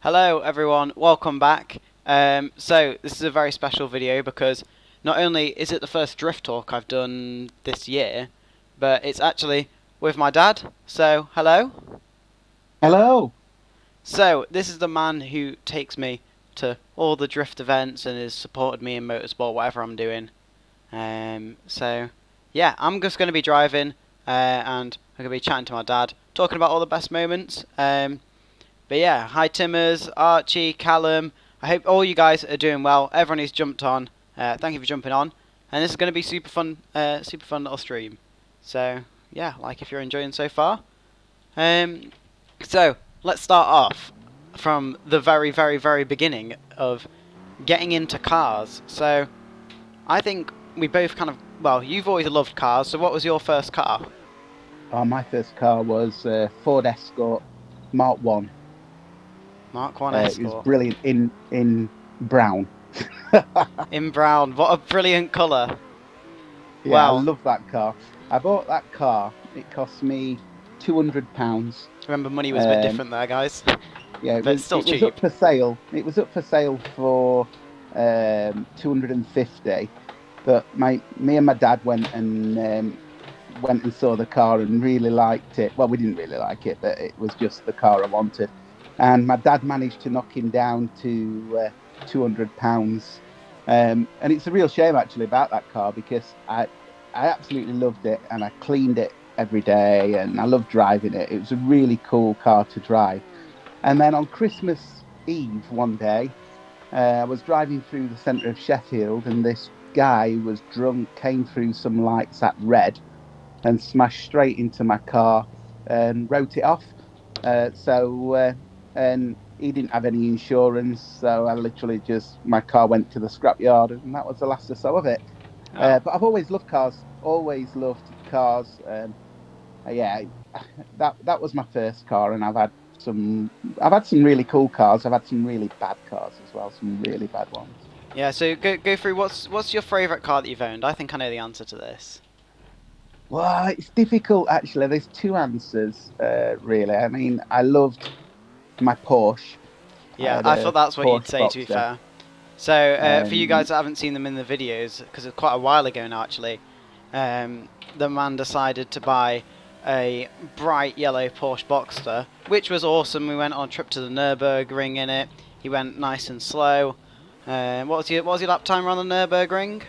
Hello everyone, welcome back. So this is a very special video because not only is it the first drift talk I've done this year, but it's actually with my dad. So hello. Hello. So this is the man who takes me to all the drift events and has supported me in motorsport, whatever I'm doing. So yeah, I'm just going to be driving and I'm going to be chatting to my dad, talking about all the best moments. But yeah, hi Timmers, Archie, Callum. I hope all you guys are doing well. Everyone who's jumped on, thank you for jumping on. And this is going to be super fun little stream. So yeah, like if you're enjoying so far. Um, so let's start off from the very beginning of getting into cars. So I think we both well, you've always loved cars. So what was your first car? Oh, my first car was Ford Escort Mark One. Mark One It was Escort. brilliant in brown. In brown. What a brilliant colour. Yeah, I Wow. love that car. I bought that car. It cost me £200. Remember, money was a bit different there, guys. Yeah, But it's still it was cheap. up for sale. It was up for sale for 250. But me and my dad went and saw the car and really liked it. Well, we didn't really like it, but it was just the car I wanted. And my dad managed to knock him down to £200. And it's a real shame actually about that car because I absolutely loved it and I cleaned it every day and I loved driving it. It was a really cool car to drive. And then on Christmas Eve one day, I was driving through the centre of Sheffield and this guy who was drunk came through some lights at red and smashed straight into my car and wrote it off. And he didn't have any insurance, so I literally my car went to the scrapyard, and that was the last I saw of it. Oh. But I've always loved cars, always loved cars. Yeah, that was my first car, and I've had some really cool cars. I've had some really bad cars as well, some really bad ones. Yeah, so go through what's your favourite car that you've owned? I think I know the answer to this. Well, it's difficult actually. There's two answers, really. I mean, I loved my Porsche. I Yeah, had I thought a that's what you'd Porsche say, to be Boxer. fair. So, for you Um, guys that haven't seen them in the videos, because it's quite a while ago now, actually, the man decided to buy a bright yellow Porsche Boxster, which was awesome. We went on a trip to the Nürburgring in it. He went nice and slow. What was your lap time around the Nürburgring?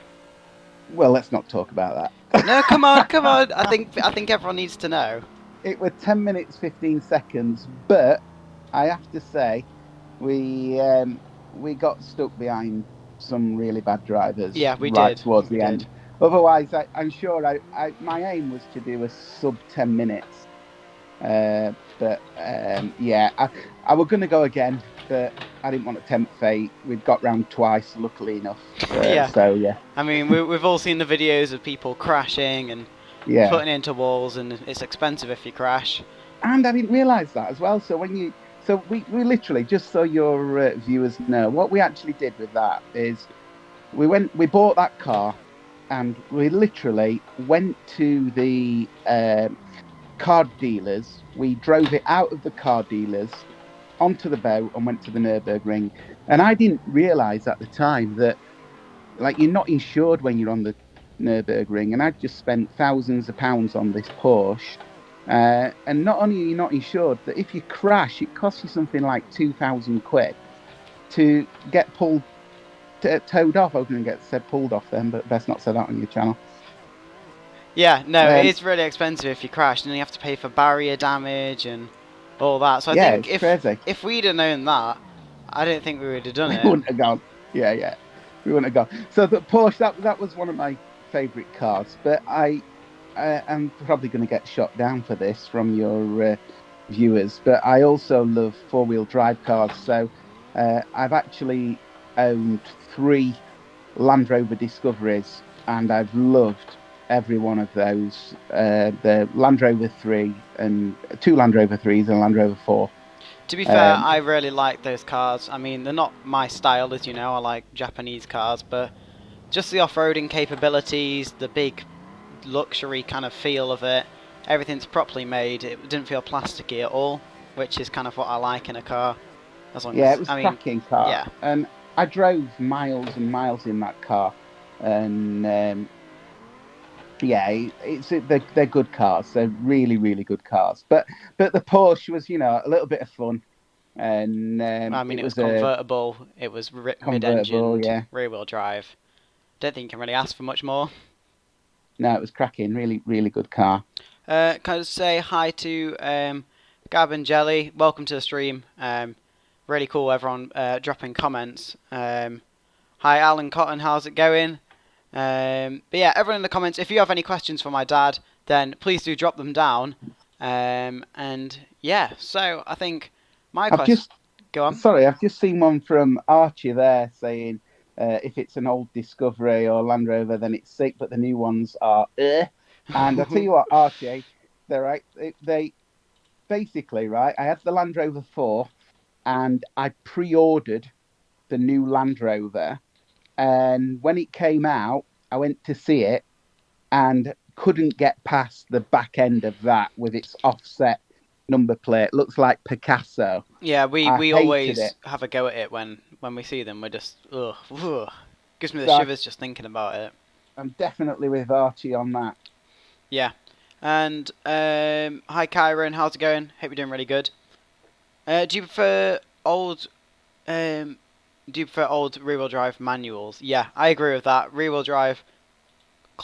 well, let's not talk about that. No, come on, come on. I think everyone needs to know. It was 10 minutes 15 seconds, but I have to say we got stuck behind some really bad drivers Yeah, we right did. towards We the did. end. Otherwise, I'm sure my aim was to do a sub 10 minutes. But yeah, I was going to go again, but I didn't want to tempt fate. We'd got round twice, luckily enough. Yeah. So yeah, I mean, we've all seen the videos of people crashing and yeah. putting into walls, and it's expensive if you crash. And I didn't realise that as well. So we literally, just so your viewers know, what we actually did with that is we bought that car, and we literally went to the car dealers. We drove it out of the car dealers onto the boat and went to the Nürburgring. And I didn't realise at the time that like you're not insured when you're on the Nürburgring, and I just spent thousands of pounds on this Porsche. And not only are you not insured, that if you crash, it costs you something like £2,000 to get towed off. I was going to get said pulled off then, but best not say that on your channel. Yeah, no, it Um, is really expensive if you crash, and then you have to pay for barrier damage and all that. So I yeah, think it's crazy. if we'd have known that, I don't think we would have done We it. wouldn't have gone. Yeah, we wouldn't have gone. So the Porsche, that was one of my favourite cars, but I'm probably going to get shot down for this from your viewers, but I also love four-wheel drive cars. So I've actually owned 3 Land Rover Discoveries, and I've loved every one of those. The Land Rover 3 and 2 Land Rover 3s and Land Rover 4. To be fair, Um, I really like those cars. I mean, they're not my style, as you know. I like Japanese cars, but just the off-roading capabilities, the big luxury kind of feel of it, everything's properly made. It didn't feel plasticky at all, which is kind of what I like in a car. As long Yeah, as, it was I a mean, cracking car, yeah. and I drove miles and miles in that car, and yeah, they're good cars. They're really, really good cars. But the Porsche was, a little bit of fun, and I mean, it it was was a convertible. It was convertible. mid-engined, Yeah, rear-wheel drive. Don't think you can really ask for much more. no, it was cracking. Really, really good car. Can I just say hi to Gab and Jelly? Welcome to the stream. Really cool, everyone dropping comments. Hi, Alan Cotton. How's it going? But yeah, everyone in the comments, if you have any questions for my dad, then please do drop them down. And yeah, so I think my I've question. just Go on. Sorry, I've just seen one from Archie there saying if it's an old Discovery or Land Rover, then it's sick, but the new ones are. And I tell you what, Archie, they're right. They basically right. I had the Land Rover 4, and I pre-ordered the new Land Rover, and when it came out, I went to see it and couldn't get past the back end of that with its offset number plate. Looks like Picasso. Yeah, we, I we hated always it. have a go at it when we see them. We're just ugh. Gives me the So shivers just thinking about it. I'm definitely with Archie on that. Yeah. And hi Kyron, how's it going? Hope you're doing really good. Do you prefer old rear-wheel drive manuals? Yeah, I agree with that. Rear-wheel drive,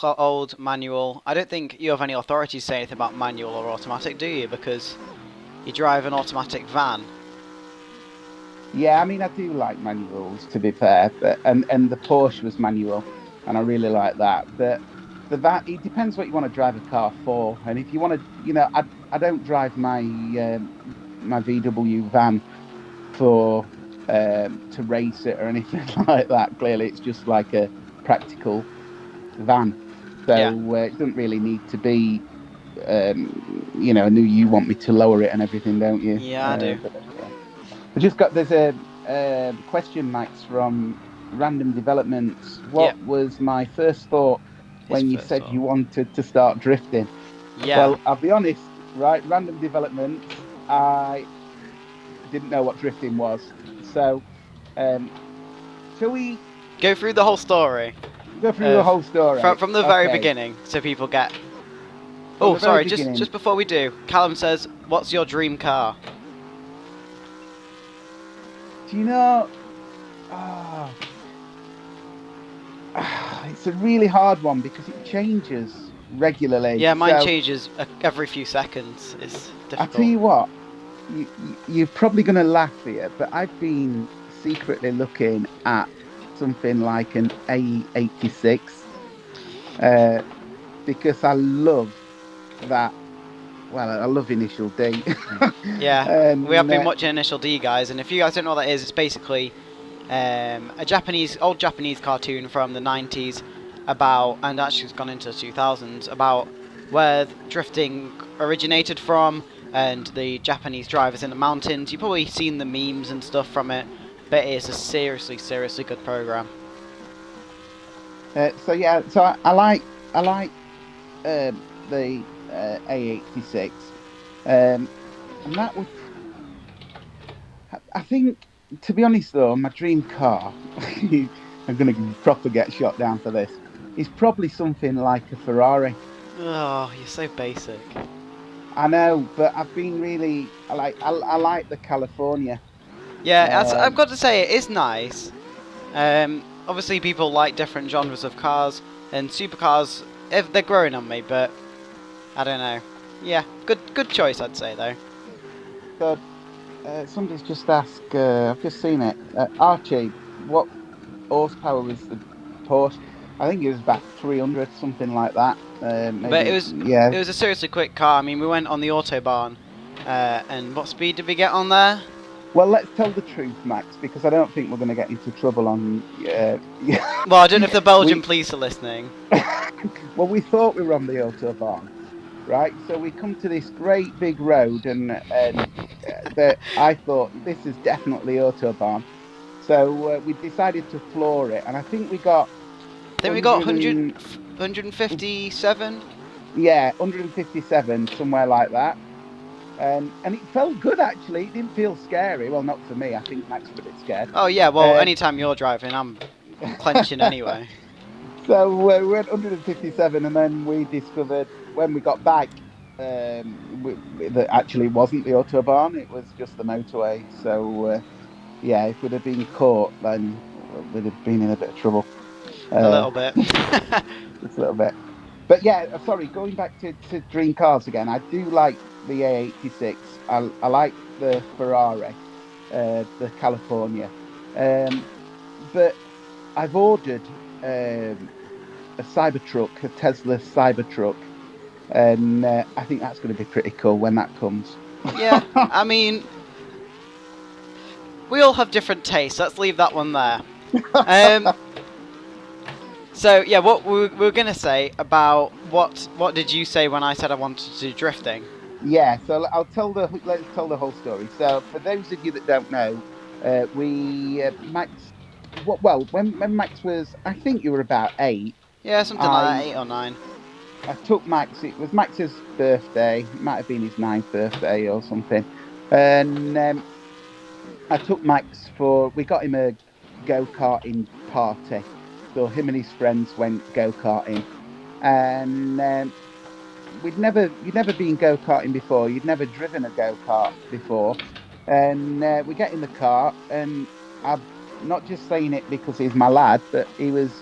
old manual. I don't think you have any authority to say anything about manual or automatic, do you? Because you drive an automatic van. Yeah, I mean, I do like manuals to be fair, but and the Porsche was manual, and I really like that. But the van, it depends what you want to drive a car for, and if you want to, I don't drive my VW van for to race it or anything like that. Clearly, it's just like a practical van, Yeah. so it doesn't really need to be. I knew you want me to lower it and everything, don't you? Yeah, I do. But yeah. There's a question, Max, from Random Developments. Yeah. What was my first thought His when you first said thought. you wanted to start drifting? Yeah. Well, I'll be honest, right? Random Developments, I didn't know what drifting was. So, shall we Go through the whole story go through the of whole story? from the very Okay, beginning, so people get. from Oh, the very sorry. Just beginning. just before we do, Callum says, "What's your dream car?" Do you know? It's a really hard one because it changes regularly. Yeah, mine So changes every few seconds. It's I tell difficult. you what, you're probably going to laugh here, but I've been secretly looking at something like an A86 because I love that. Well, I love Initial D. Yeah, we have and been watching Initial D, guys, and if you guys don't know what that is, it's basically a old Japanese cartoon from the 90s about, and actually it's gone into the 2000s, about where drifting originated from and the Japanese drivers in the mountains. You've probably seen the memes and stuff from it, but it is a seriously, seriously good program. so yeah, so I like the A86, and that would. I think, to be honest, though, my dream car, I'm going to proper get shot down for this, is probably something like a Ferrari. Oh, you're so basic. I know, but I've been really, I like the California. Yeah, I've Um, got to say, it is nice. Obviously, people like different genres of cars, and supercars, if they're growing on me, but I don't know. Yeah, good choice, I'd say, though. so somebody's just asked, I've just seen it, Archie, what horsepower was the Porsche? I think it was about 300, something like that. But Maybe, yeah. it was a seriously quick car. I mean, we went on the autobahn, and what speed did we get on there? Well, let's tell the truth, Max, because I don't think we're going to get into trouble on. Well, I don't know if the Belgian we police are listening. well, we thought we were on the autobahn, right? So we come to this great big road, and I thought this is definitely autobahn. So we decided to floor it, and I think we got I think we got 100 157. yeah, 157 somewhere like that. and it felt good actually. It didn't feel scary. Well, not for me. I think Max was a bit scared. Oh yeah, well, anytime you're driving, I'm clenching anyway. So we went 157, and then we discovered when we got back that actually wasn't the autobahn; it was just the motorway. So yeah, if we'd have been caught, then we'd have been in a bit of trouble. A Uh, little bit. just a little bit. But yeah, sorry, going back to dream cars again, I do like the A86. I like the Ferrari, the California. But I've ordered a Cybertruck, a Tesla Cybertruck, and I think that's going to be pretty cool when that comes. Yeah, I mean, we all have different tastes. Let's leave that one there. So yeah, what we were gonna say about what did you say when I said I wanted to do drifting? Yeah, so let's tell the whole story. So for those of you that don't know, we Max, well when Max was, I think you were about 8. Yeah, something like that, I 8 or 9. I took Max. It was Max's birthday. It might have been his 9th birthday or something, and I took Max for. We got him a go-karting party. So him and his friends went go-karting, and you'd never been go-karting before. You'd never driven a go-kart before, and we get in the car, and I'm not just saying it because he's my lad, but he was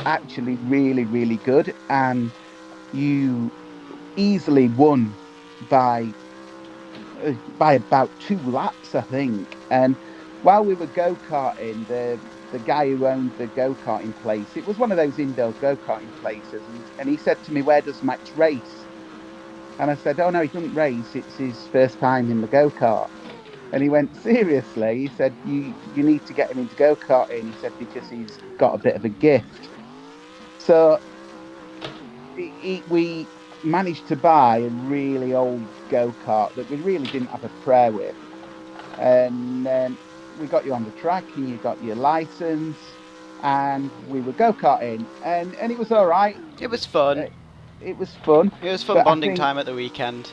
actually really, really good, and you easily won by about 2 laps, I think. And while we were go karting, the guy who owned the go karting place, it was one of those indoor go karting places, and he said to me, "Where does Max race?" And I said, "Oh no, he doesn't race. It's his first time in the go kart." And he went, "Seriously?" He said, "You need to get him into go karting." He said because he's got a bit of a gift. So we managed to buy a really old go kart that we really didn't have a prayer with, and we got you on the track, and you got your license, and we were go karting, and it was all right. It was fun. Uh, it was fun, It was fun but I bonding think time at the weekend.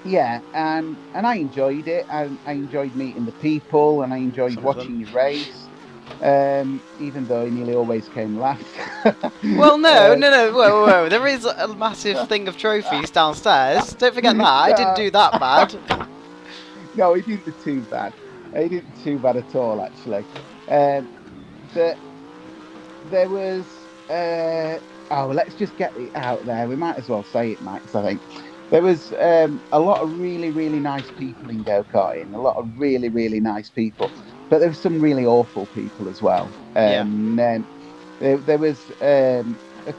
yeah, and I enjoyed it. I enjoyed meeting the people, and I enjoyed Some of them. watching you race. Even though he nearly always came last. Well, no, uh, no, no, whoa, whoa. There is a massive thing of trophies downstairs. Don't forget that. I didn't no, do that bad. no, he didn't do too bad. He didn't do too bad at all, actually. Um, but there was. Oh, let's just get it out there. We might as well say it, Max. I think there was a lot of really, really nice people in go karting. A lot of really, really nice people, but there were some really awful people as well. Yeah. And there was a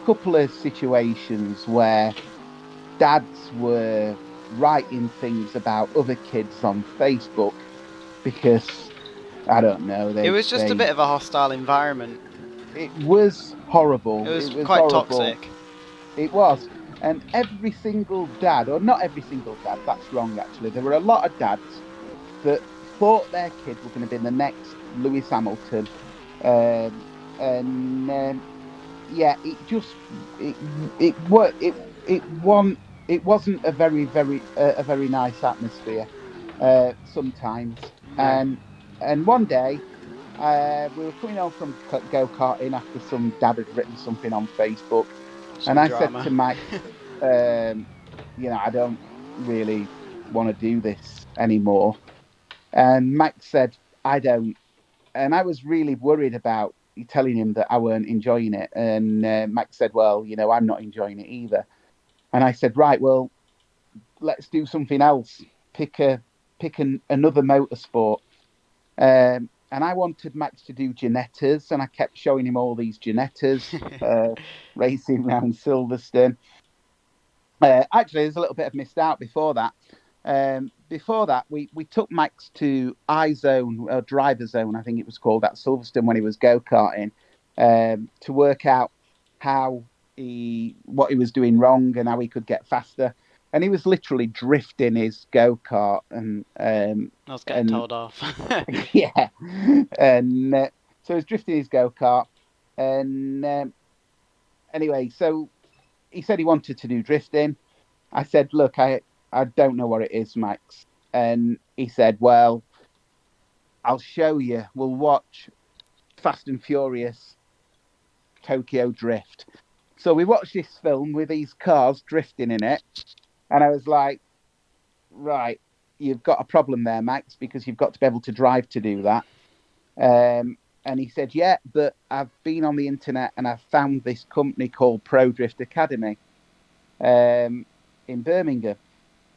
couple of situations where dads were writing things about other kids on Facebook because I don't know. It was just a bit of a hostile environment. It was It horrible. was It was quite horrible. toxic. It was. And every single dad, or not every single dad, that's wrong actually. There were a lot of dads that thought their kid was going to be the next Lewis Hamilton. And yeah, it it wasn't a very nice atmosphere sometimes. No. And one day we were coming home from go karting after some dad had written something on Facebook, and Some I said drama. to Max, um, I don't really want to do this anymore. And Max said, I don't. And I was really worried about telling him that I weren't enjoying it. And Max said, well, I'm not enjoying it either. And I said, right, well, let's do something else. Another motorsport. And I wanted Max to do Ginettas, and I kept showing him all these Ginettas racing around Silverstone. Actually, there's a little bit of missed out before that. Before that, we took Max to iZone, or Driver Zone, I think it was called, at Silverstone when he was go karting, to work out what he was doing wrong and how he could get faster. And he was literally drifting his go kart, I was getting and told off. yeah, and so he was drifting his go kart, and anyway, so he said he wanted to do drifting. I said, look, I don't know what it is, Max. And he said, well, I'll show you. We'll watch Fast and Furious Tokyo Drift. So we watched this film with these cars drifting in it. And I was like, right, you've got a problem there, Max, because you've got to be able to drive to do that. And he said, yeah, but I've been on the internet and I've found this company called Pro Drift Academy in Birmingham.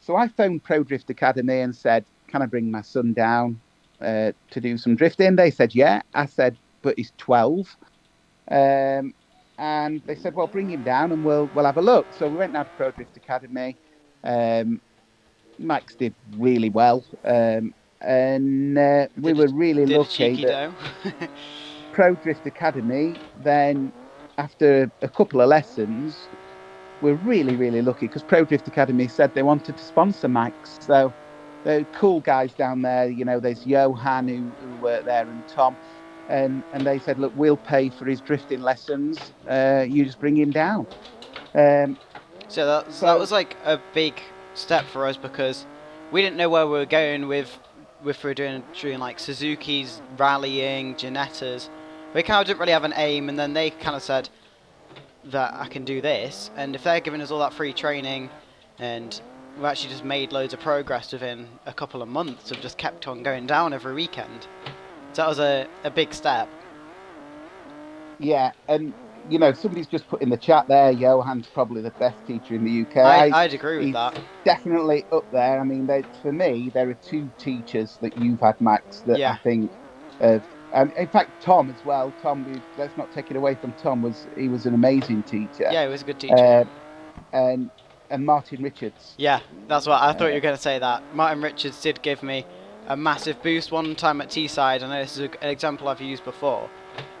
So I phoned Pro Drift Academy and said, can I bring my son down to do some drifting? They said, yeah. I said, but he's 12. And they said, well, bring him down and we'll have a look. So we went down to Pro Drift Academy. Max did really well. And we were really lucky that Pro Drift Academy, then after a couple of lessons, we're really, really lucky because Pro Drift Academy said they wanted to sponsor Max. So they're cool guys down there. You know, there's Johan who worked there and Tom. And they said, look, we'll pay for his drifting lessons. You just bring him down. So that was like a big step for us because we didn't know where we were going with if we were doing like Suzuki's, rallying, Ginettas. We kind of didn't really have an aim, and then they kind of said that I can do this, and if they're giving us all that free training, and we actually just made loads of progress within a couple of months of just kept on going down every weekend. So that was a big step. Yeah, and you know, somebody's just put in the chat there, Johan's probably the best teacher in the UK. I'd agree with that. Definitely up there. I mean, for me, there are two teachers that you've had, Max, that I think and in fact, Tom as well. Tom, let's not take it away from Tom. He was an amazing teacher. Yeah, he was a good teacher. And Martin Richards. Yeah, that's what I thought you were going to say. That Martin Richards did give me a massive boost one time at Teesside. I know this is an example I've used before,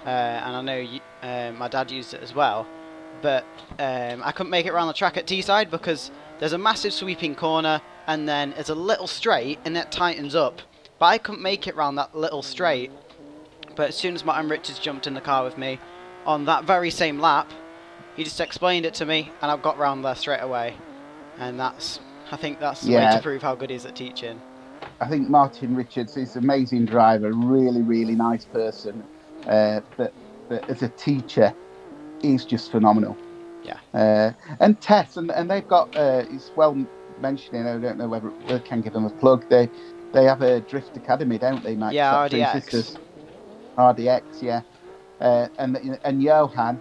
and I know my dad used it as well. But I couldn't make it around the track at Teesside because there's a massive sweeping corner, and then it's a little straight, and it tightens up. But I couldn't make it around that little straight. But as soon as Martin Richards jumped in the car with me on that very same lap, he just explained it to me, and I got round there straight away. And I think that's the way to prove how good he is at teaching. I think Martin Richards is an amazing driver, really, really nice person. But as a teacher, he's just phenomenal. Yeah. And Tess, and they've got, it's well mentioning, I don't know whether we can give them a plug. They have a Drift Academy, don't they, Max? Yeah, RDX. RDX, yeah. And Johan,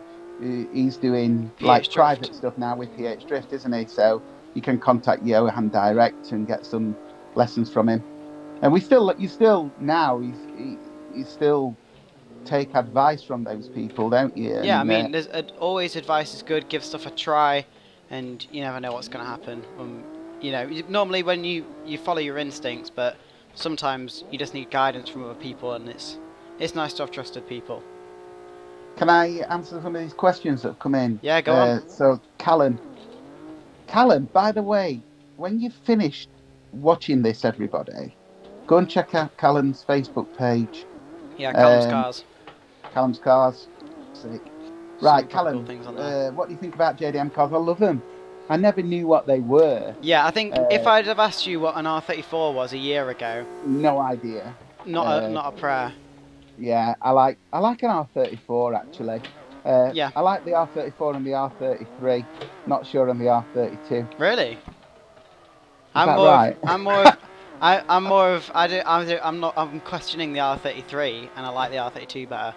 he's doing like private stuff now with PH Drift, isn't he? So you can contact Johan direct and get some lessons from him. And you still take advice from those people, don't you? Yeah, I mean, there's always advice is good. Give stuff a try, and you never know what's going to happen. You know, normally when you follow your instincts, but sometimes you just need guidance from other people, and it's nice to have trusted people. Can I answer some of these questions that have come in? Yeah, go on. So, Callum, by the way, when you've finished watching this, everybody, go and check out Callum's Facebook page. Yeah, Callum's Cars. Callum's Cars. Sick. Right, Callum, cool what do you think about JDM cars? I love them. I never knew what they were. Yeah, I think if I'd have asked you what an R34 was a year ago... No idea. Not a prayer. Yeah, I like an R34 actually. Yeah. I like the R34 and the R33. Not sure on the R32. Really? Right? I'm questioning the R33, and I like the R32 better.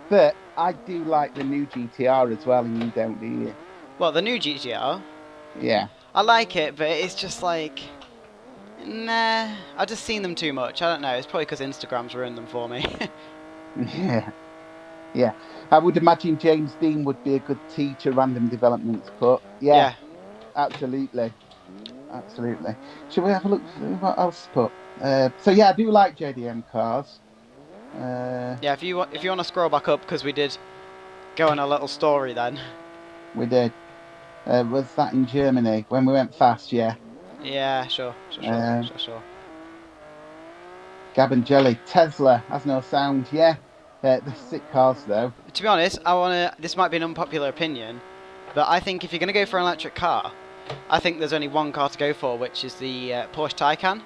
But I do like the new GTR as well, and you don't, do you? Well, the new GTR? Yeah. I like it, but it's just like... Nah, I've just seen them too much. I don't know, it's probably because Instagram's ruined them for me. Yeah. I would imagine James Dean would be a good teacher, random developments, but yeah. Absolutely. Should we have a look what else put? So yeah, I do like JDM cars. Yeah, if you want to scroll back up, because we did go on a little story then. We did. Was that in Germany when we went fast? Yeah. Yeah, sure. Sure. Gab and Jelly, Tesla has no sound. Yeah, they're sick cars though. To be honest, this might be an unpopular opinion, but I think if you're going to go for an electric car, I think there's only one car to go for, which is the Porsche Taycan.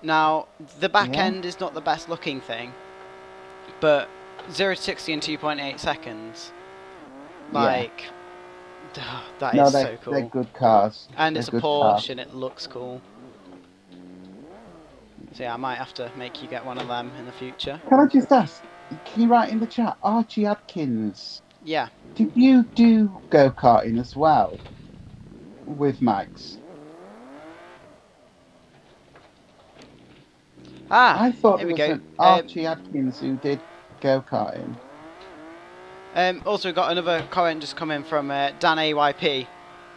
Now, the back end is not the best looking thing, but 0 to 60 in 2.8 seconds, like, that is so cool. They're good cars. And they're it's a good Porsche cars. and it looks cool. So yeah, I might have to make you get one of them in the future. Can I just ask, can you write in the chat, Archie Adkins, Yeah. did you do go-karting as well with Max? I thought here there we was go. an Archie Adkins who did go-karting. Also got another comment just come in from Dan AYP.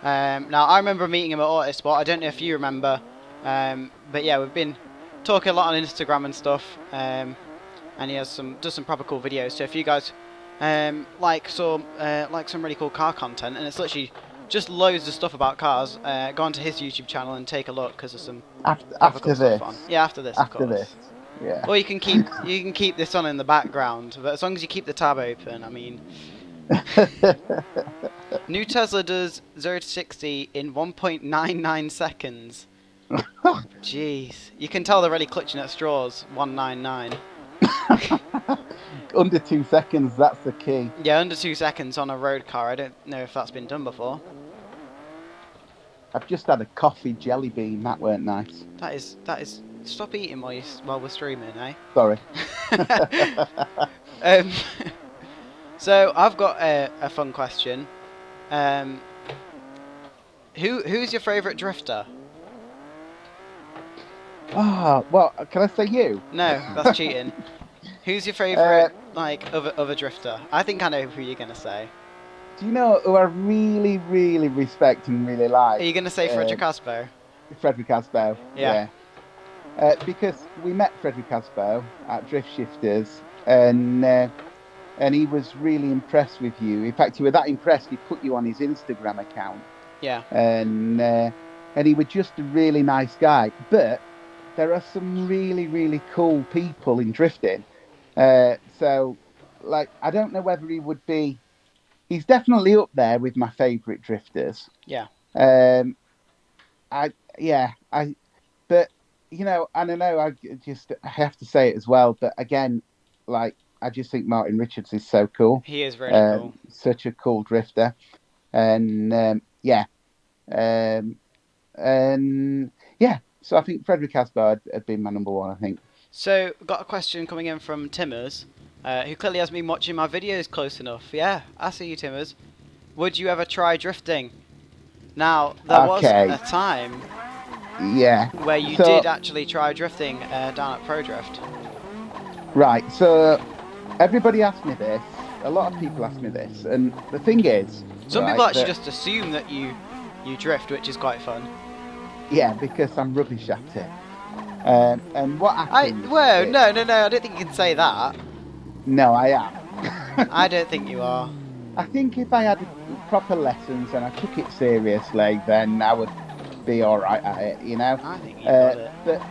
Now I remember meeting him at Autosport. I don't know if you remember, but yeah, we've been talking a lot on Instagram and stuff. And he has does some proper cool videos. So if you guys like some really cool car content, and it's literally just loads of stuff about cars, go onto his YouTube channel and take a look because there's some after cool this. Stuff on. Yeah, after this, of course. This, yeah. Or you can keep this on in the background, but as long as you keep the tab open, I mean. New Tesla does 0 to 60 in 1.99 seconds. Jeez. You can tell they're really clutching at straws. 199. Under 2 seconds, that's the key. Yeah, under 2 seconds on a road car. I don't know if that's been done before. I've just had a coffee jelly bean. That weren't nice. That is. Stop eating while we're streaming, eh? Sorry. So I've got a fun question. Who's your favourite drifter? Well, can I say you? No, that's cheating. Who's your favourite other drifter? I think I know who you're gonna say. Do you know who I really, really respect and really like? Are you gonna say Frederick Asbo? Frederick Asbo. Yeah. Because we met Frederick Asbo at Drift Shifters, and he was really impressed with you. In fact, he was that impressed he put you on his Instagram account. Yeah. And he was just a really nice guy. But there are some really, really cool people in drifting. So, like, I don't know whether he would be. He's definitely up there with my favourite drifters. Yeah. But you know, and I know I have to say it as well. But again, like, I just think Martin Richards is so cool. He is really cool. Such a cool drifter, and So I think Frederick Asbo had been my number one, I think. So, got a question coming in from Timmers, who clearly has been watching my videos close enough. Yeah, I see you, Timmers. Would you ever try drifting? Now, there was a time where you did actually try drifting down at Pro Drift. Right, so everybody asked me this. A lot of people ask me this. And the thing is... Some people actually just assume that you drift, which is quite fun. Yeah, because I'm rubbish at it. And what happens... No, I don't think you can say that. No, I am. I don't think you are. I think if I had proper lessons and I took it seriously, then I would be all right at it, you know? I think you got it. But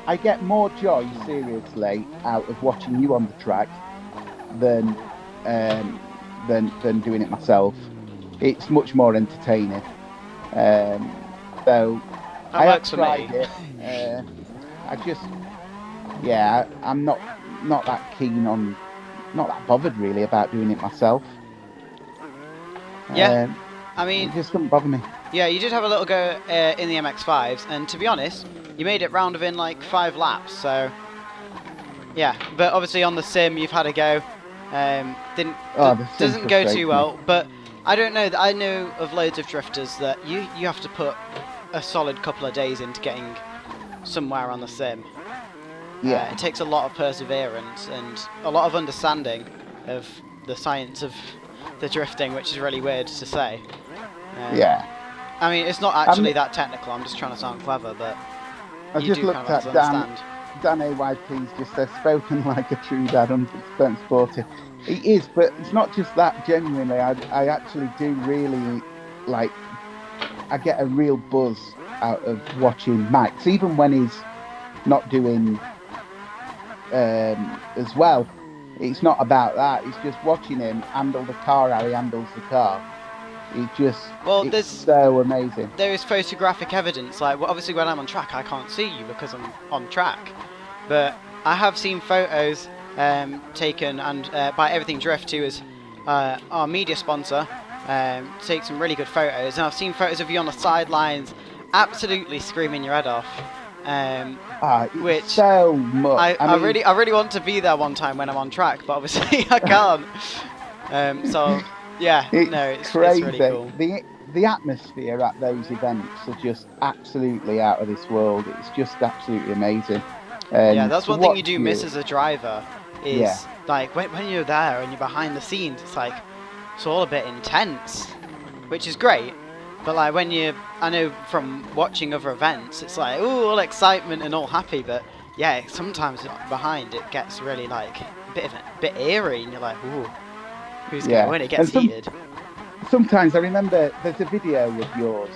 I get more joy, seriously, out of watching you on the track than doing it myself. It's much more entertaining. So I have tried it. I'm not that keen on, not that bothered really about doing it myself. Yeah, I mean, it just doesn't bother me. Yeah, you did have a little go in the MX-5s, and to be honest, you made it round within like 5 laps. So yeah, but obviously on the sim you've had a go. Doesn't go too well, but I don't know. I know of loads of drifters that you have to put a solid couple of days into getting somewhere on the sim. Yeah, it takes a lot of perseverance and a lot of understanding of the science of the drifting, which is really weird to say. I mean, it's not actually that technical. I'm just trying to sound clever, but I just looked at Dan AYP's just says, spoken like a true dad, 100% sportive. He is, but it's not just that. Genuinely, I actually do really like. I get a real buzz out of watching Max, even when he's not doing as well. It's not about that. It's just watching him handle the car, how he handles the car. Well, it's so amazing. there is photographic evidence. Like, well, obviously, when I'm on track, I can't see you because I'm on track. But I have seen photos taken and by Everything Drift, who is our media sponsor, take some really good photos. And I've seen photos of you on the sidelines, absolutely screaming your head off. Which so much. I really want to be there one time when I'm on track, but obviously I can't. So yeah, it's crazy. It's really cool. The atmosphere at those events are just absolutely out of this world. It's just absolutely amazing. Yeah, that's one thing you do miss as a driver is like when you're there and you're behind the scenes, it's all a bit intense, which is great. But like I know from watching other events, it's like all excitement and all happy. But yeah, sometimes behind it gets really like a bit eerie, and you're like, ooh, who's going to win? It gets heated. Sometimes I remember there's a video of yours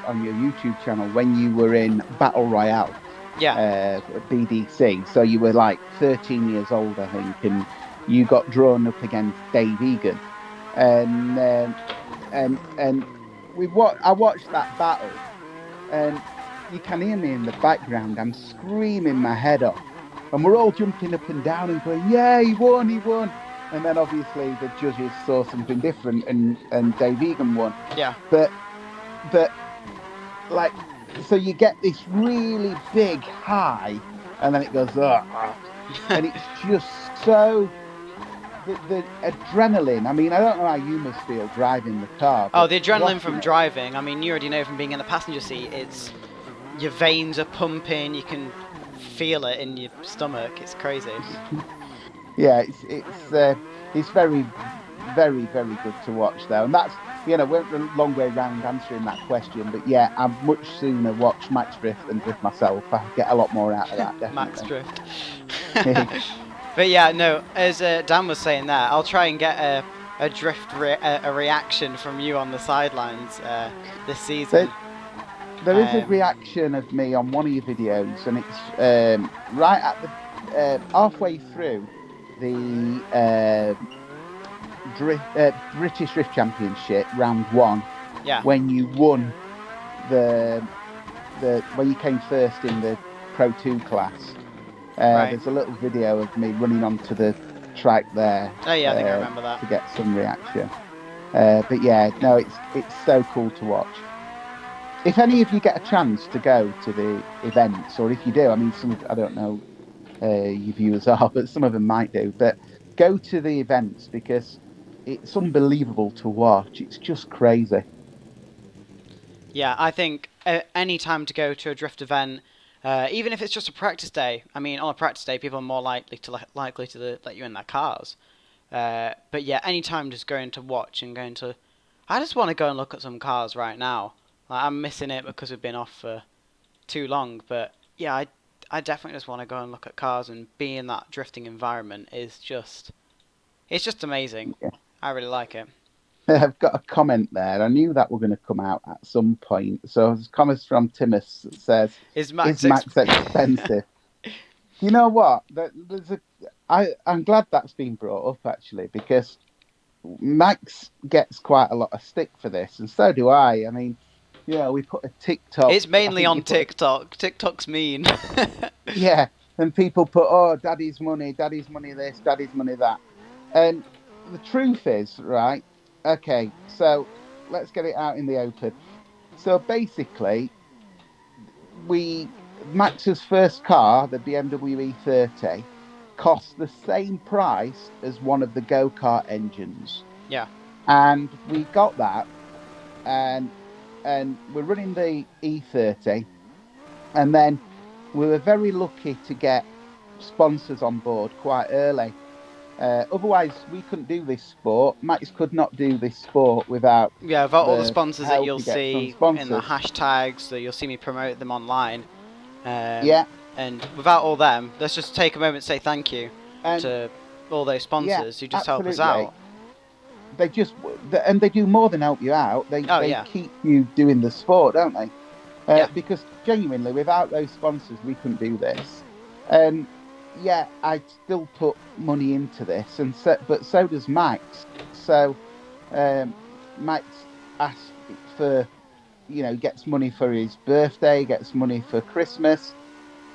on your YouTube channel when you were in Battle Royale. BDC. So you were like 13 years old, I think, and you got drawn up against Dave Egan, and I watched that battle, and you can hear me in the background. I'm screaming my head off, and we're all jumping up and down and going, "Yeah, he won!" And then obviously the judges saw something different, and Dave Egan won. Yeah. But like, so you get this really big high, and then it goes and it's just so the adrenaline. I mean, I don't know how you must feel driving the car. Oh, the adrenaline from driving. I mean, you already know from being in the passenger seat. It's your veins are pumping. You can feel it in your stomach. It's crazy. Yeah, it's very, very, very good to watch though, and that's, we went a long way round answering that question, but yeah, I'd much sooner watch Max Drift than drift myself. I get a lot more out of that, definitely. Max Drift. But yeah, no, as Dan was saying there, I'll try and get a drift a reaction from you on the sidelines this season. There is a reaction of me on one of your videos, and it's right at the halfway through the British Drift Championship round 1. Yeah. When you won when you came first in the Pro 2 class. There's a little video of me running onto the track there. Oh yeah, I think I remember that. To get some reaction. But yeah, no, it's so cool to watch. If any of you get a chance to go to the events, or if you do, I mean, I don't know your viewers are, but some of them might do, but go to the events because it's unbelievable to watch. It's just crazy. Yeah, I think any time to go to a drift event, even if it's just a practice day. I mean, on a practice day, people are more likely to let you in their cars. But yeah, any time just going to watch and going to... I just want to go and look at some cars right now. Like, I'm missing it because we've been off for too long. But yeah, I definitely just want to go and look at cars, and be in that drifting environment is just... It's just amazing. Yeah. I really like it. I've got a comment there. I knew that were going to come out at some point. So there's comments from Timus that says, "Is Max expensive?" You know what? I'm glad that's been brought up, actually, because Max gets quite a lot of stick for this, and so do I. I mean, we put a TikTok. It's mainly on TikTok. TikTok's mean. Yeah, and people put, "Oh, daddy's money this, daddy's money that," and the truth is, right? Okay, so let's get it out in the open. So basically, Max's first car, the BMW E30, cost the same price as one of the go-kart engines. Yeah. And we got that, and we're running the E30, and then we were very lucky to get sponsors on board quite early. Otherwise, we couldn't do this sport. Max could not do this sport without all the sponsors that you'll see in the hashtags, that you'll see me promote them online. And without all them, let's just take a moment to say thank you to all those sponsors who just help us out. They do more than help you out. They keep you doing the sport, don't they? Because genuinely, without those sponsors, we couldn't do this. Yeah, I still put money into this, but so does Max. So Max asks for, gets money for his birthday, gets money for Christmas,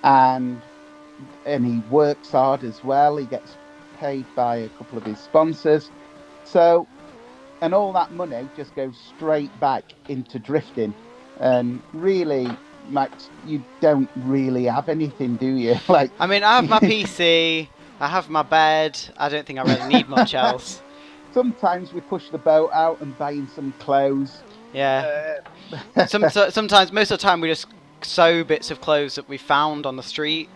and he works hard as well. He gets paid by a couple of his sponsors. So, and all that money just goes straight back into drifting. And really, Max, you don't really have anything, do you? Like, I mean, I have my PC, I have my bed. I don't think I really need much else. sometimes we push the boat out and buy in some clothes. Yeah. Sometimes, most of the time, we just sew bits of clothes that we found on the street,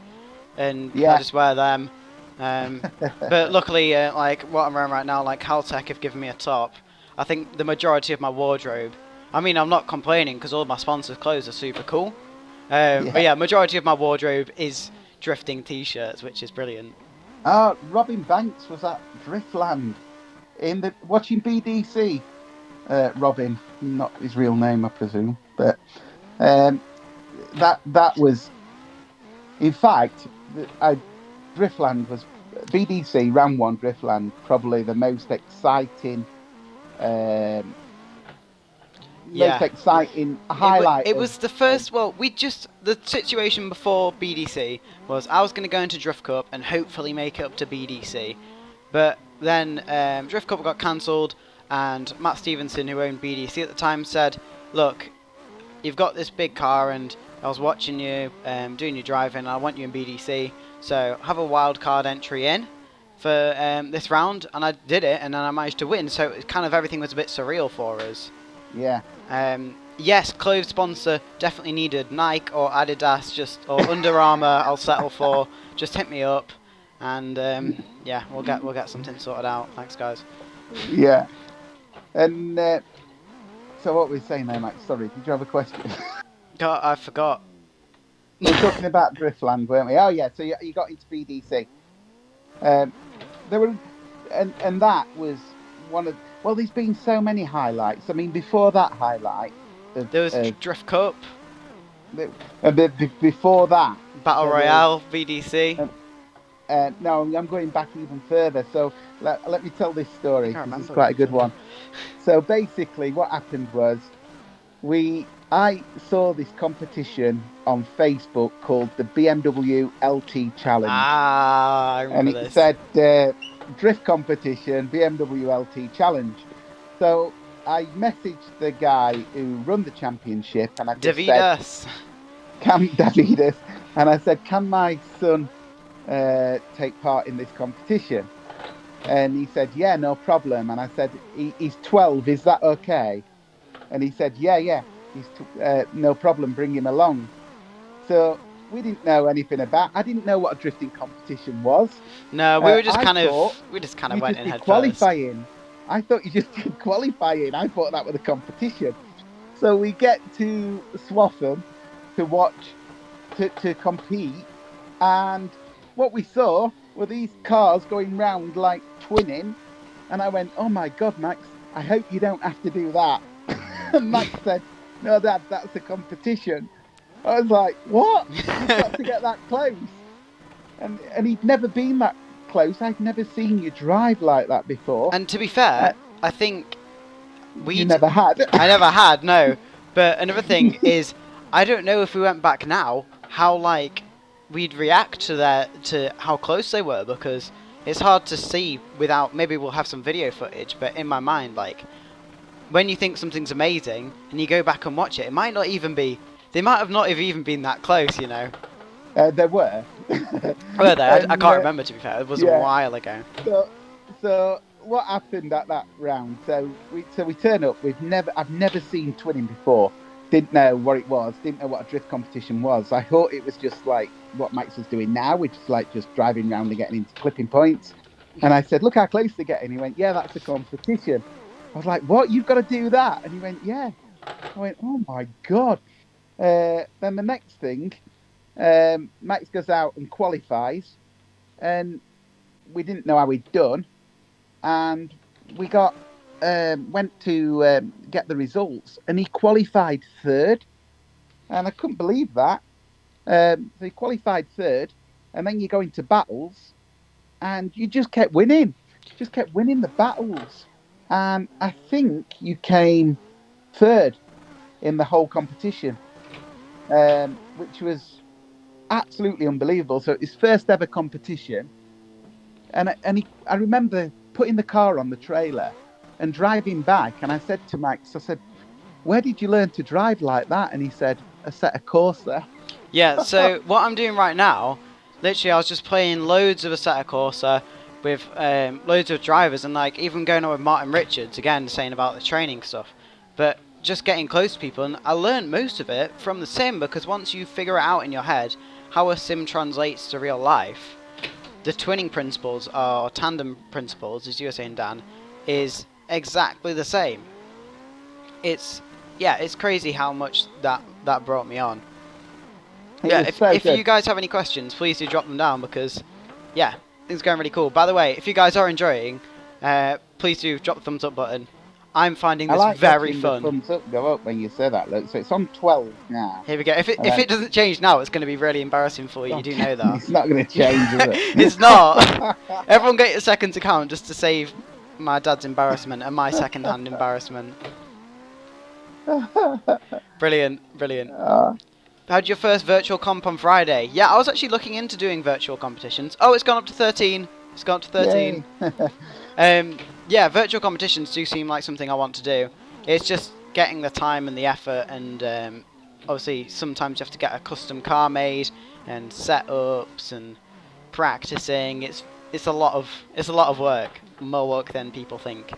and I Yeah. just wear them. But luckily, like what I'm wearing right now, like Caltech have given me a top. I think the majority of my wardrobe. I mean, I'm not complaining because all my sponsors' clothes are super cool. But yeah, majority of my wardrobe is drifting t-shirts, which is brilliant. Robin Banks was at Driftland watching BDC. Robin, not his real name, I presume, but that was, in fact, Driftland was BDC Round One Driftland, probably the most exciting. Most exciting highlight. It was the first. Well, the situation before BDC was I was going to go into Drift Cup and hopefully make it up to BDC, but then Drift Cup got cancelled, and Matt Stevenson, who owned BDC at the time, said, "Look, you've got this big car, and I was watching you doing your driving. And I want you in BDC, so have a wild card entry in for this round." And I did it, and then I managed to win. So it kind of everything was a bit surreal for us. Yeah. Yes, clothes sponsor definitely needed. Nike or Adidas, or Under Armour. I'll settle for. Just hit me up, and yeah, we'll get something sorted out. Thanks, guys. Yeah. And so what were we saying there, Max? Sorry, did you have a question? God, I forgot. We were talking about Driftland, weren't we? Oh yeah. So you got into BDC. There were, and that was one of. Well, there's been so many highlights. I mean, before that highlight, there was Drift Cup. Before that, Battle Royale, BDC. No, I'm going back even further. So let me tell this story. It's quite a good one. So basically, what happened was, I saw this competition on Facebook called the BMW LT Challenge. I remember this. And it said drift competition, BMW LT Challenge. So I messaged the guy who run the championship, and I just Davidas. Davidas, and I said, "Can my son take part in this competition?" And he said, "Yeah, no problem." And I said, "He's 12. Is that okay?" And he said, "Yeah. He's no problem. Bring him along." So we didn't know anything about. I didn't know what a drifting competition was. No, we were just kind of went in head qualifying. First. I thought you just did qualifying. I thought that was a competition. So we get to Swaffham to watch, to compete, and what we saw were these cars going round like twinning, and I went, "Oh my God, Max, I hope you don't have to do that." And Max said, "No, Dad, that's a competition." I was like, "What? You've got to get that close." And he'd never been that close. I'd never seen you drive like that before. And to be fair, I think you never had. I never had, no. But another thing is, I don't know if we went back now, how we'd react to how close they were, because it's hard to see without. Maybe we'll have some video footage, but in my mind, when you think something's amazing and you go back and watch it, it might not even be. They might have not have even been that close, you know. There were. Were there? I can't remember, to be fair. It was a while ago. So what happened at that round? So we turn up. I've never seen twinning before. Didn't know what it was. Didn't know what a drift competition was. I thought it was just like what Max was doing now, which is like just driving around and getting into clipping points. And I said, "Look how close they're getting." He went, "Yeah, that's a competition." I was like, "What? You've got to do that?" And he went, "Yeah." I went, "Oh my God." Then the next thing, Max goes out and qualifies, and we didn't know how he'd done, and we went to get the results, and he qualified third, and I couldn't believe that. So he qualified third, and then you go into battles, and you just kept winning the battles, and I think you came third in the whole competition, which was absolutely unbelievable. So his first ever competition, and I remember putting the car on the trailer and driving back, and I said to Max, I said, "Where did you learn to drive like that?" And he said, "A set of Corsa." Yeah, so what I'm doing right now, literally I was just playing loads of Assetto Corsa with loads of drivers, and like even going on with Martin Richards, again saying about the training stuff, but just getting close to people, and I learned most of it from the sim, because once you figure it out in your head how a sim translates to real life, the twinning principles, or tandem principles, as you were saying, Dan, is exactly the same. It's, yeah, it's crazy how much that brought me on. Yeah, if you guys have any questions, please do drop them down, because, yeah, things are going really cool. By the way, if you guys are enjoying, please do drop the thumbs up button. I'm finding this very fun. The thumbs up go up when you say that. Look, so it's on 12 now. Here we go. If it doesn't change now, it's going to be really embarrassing for you. You do know that. It's not going to change, is it? It's not. Everyone get your seconds account just to save my dad's embarrassment and my second-hand embarrassment. Brilliant. How'd your first virtual comp on Friday? Yeah, I was actually looking into doing virtual competitions. Oh, it's gone up to 13. It's gone up to 13. Yeah, virtual competitions do seem like something I want to do. It's just getting the time and the effort, and obviously sometimes you have to get a custom car made and setups and practicing. It's a lot of work, more work than people think.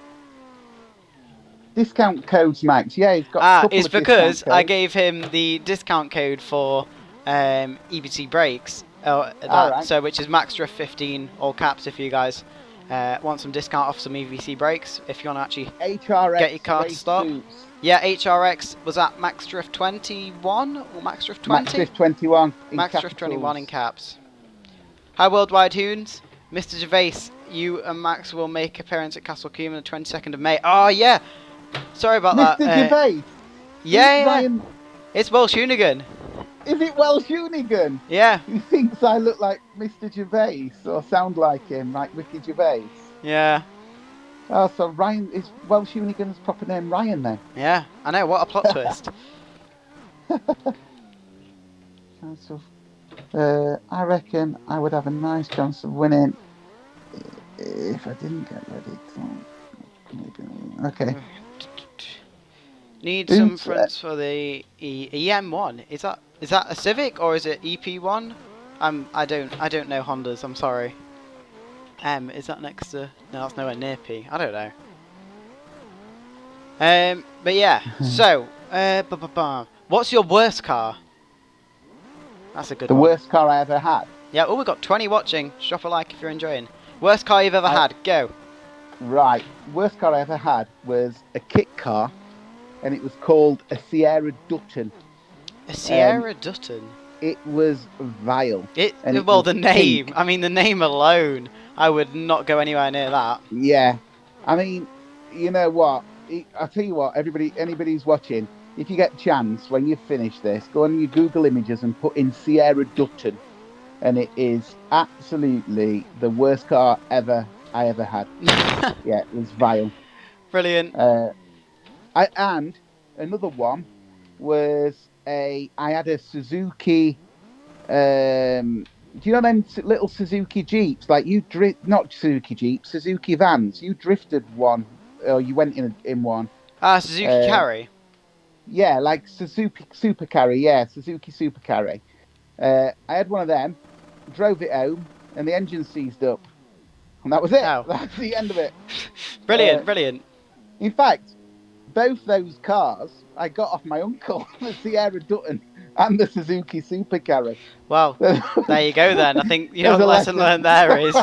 Discount codes, Max. Yeah, he's got a couple it's of because codes. I gave him the discount code for EBC brakes. Right. So which is MaxDrift15, all caps, if you guys want some discount off some EVC brakes, if you want to actually HRX get your car to stop. Suits. Yeah, HRX, was that MaxDrift 21 or MaxDrift 20? MaxDrift 21 in MaxDrift 21 in caps. Hi Worldwide Hoons, Mr. Gervais, you and Max will make appearance at Castle Combe on the 22nd of May. Oh yeah, sorry about that. Mr. Gervais? Yeah. Ryan... It's Welsh Hoonigan. Is it Welsh Hoonigan? Yeah. He thinks I look like Mr. Gervais, or sound like him, like Ricky Gervais. Yeah. Oh, so Ryan, is Welsh Hoonigan's proper name Ryan then? Yeah, I know, what a plot twist. I reckon I would have a nice chance of winning if I didn't get ready. Okay. Need some fronts for the EM1. Is that a Civic or is it EP1? I don't know Hondas. I'm sorry. M, is that next to? No, that's nowhere near P. I don't know. But yeah. So, what's your worst car? That's a good one. The worst car I ever had. Yeah. Oh, we've got 20 watching. Drop a like if you're enjoying. Worst car you've ever had. Go. Right. Worst car I ever had was a kit car, and it was called a Sierra Dutton. A Sierra Dutton? It was vile. Well, the name. Pink. I mean, the name alone. I would not go anywhere near that. Yeah. I mean, you know what? I'll tell you what, anybody who's watching, if you get a chance, when you finish this, go on your Google Images and put in Sierra Dutton. And it is absolutely the worst car I ever had. Yeah, it was vile. Brilliant. And another one was I had a Suzuki. Do you know them little Suzuki Jeeps? Like not Suzuki Jeeps, Suzuki vans. You drifted one, or you went in one. Suzuki Carry. Yeah, like Suzuki Super Carry. Yeah, Suzuki Super Carry. I had one of them, drove it home, and the engine seized up, and that was it. Oh. That's the end of it. Brilliant. In fact, both those cars I got off my uncle, the Sierra Dutton and the Suzuki Super Carry. Well, there you go then. I think the lesson learned there is.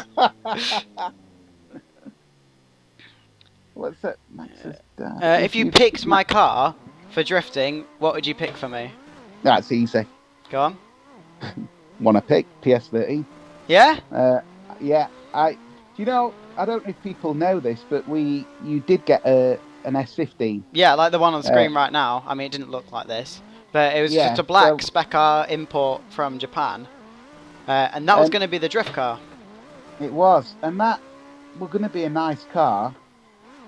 What's that? Max's dad. If you picked my car for drifting, what would you pick for me? That's easy. Go on. One I picked, PS13. Yeah? Yeah. I don't know if people know this, but you did get an S15. Yeah, like the one on screen right now. I mean, it didn't look like this, but it was just a black spec car import from Japan, and that was going to be the drift car. It was, and that was going to be a nice car,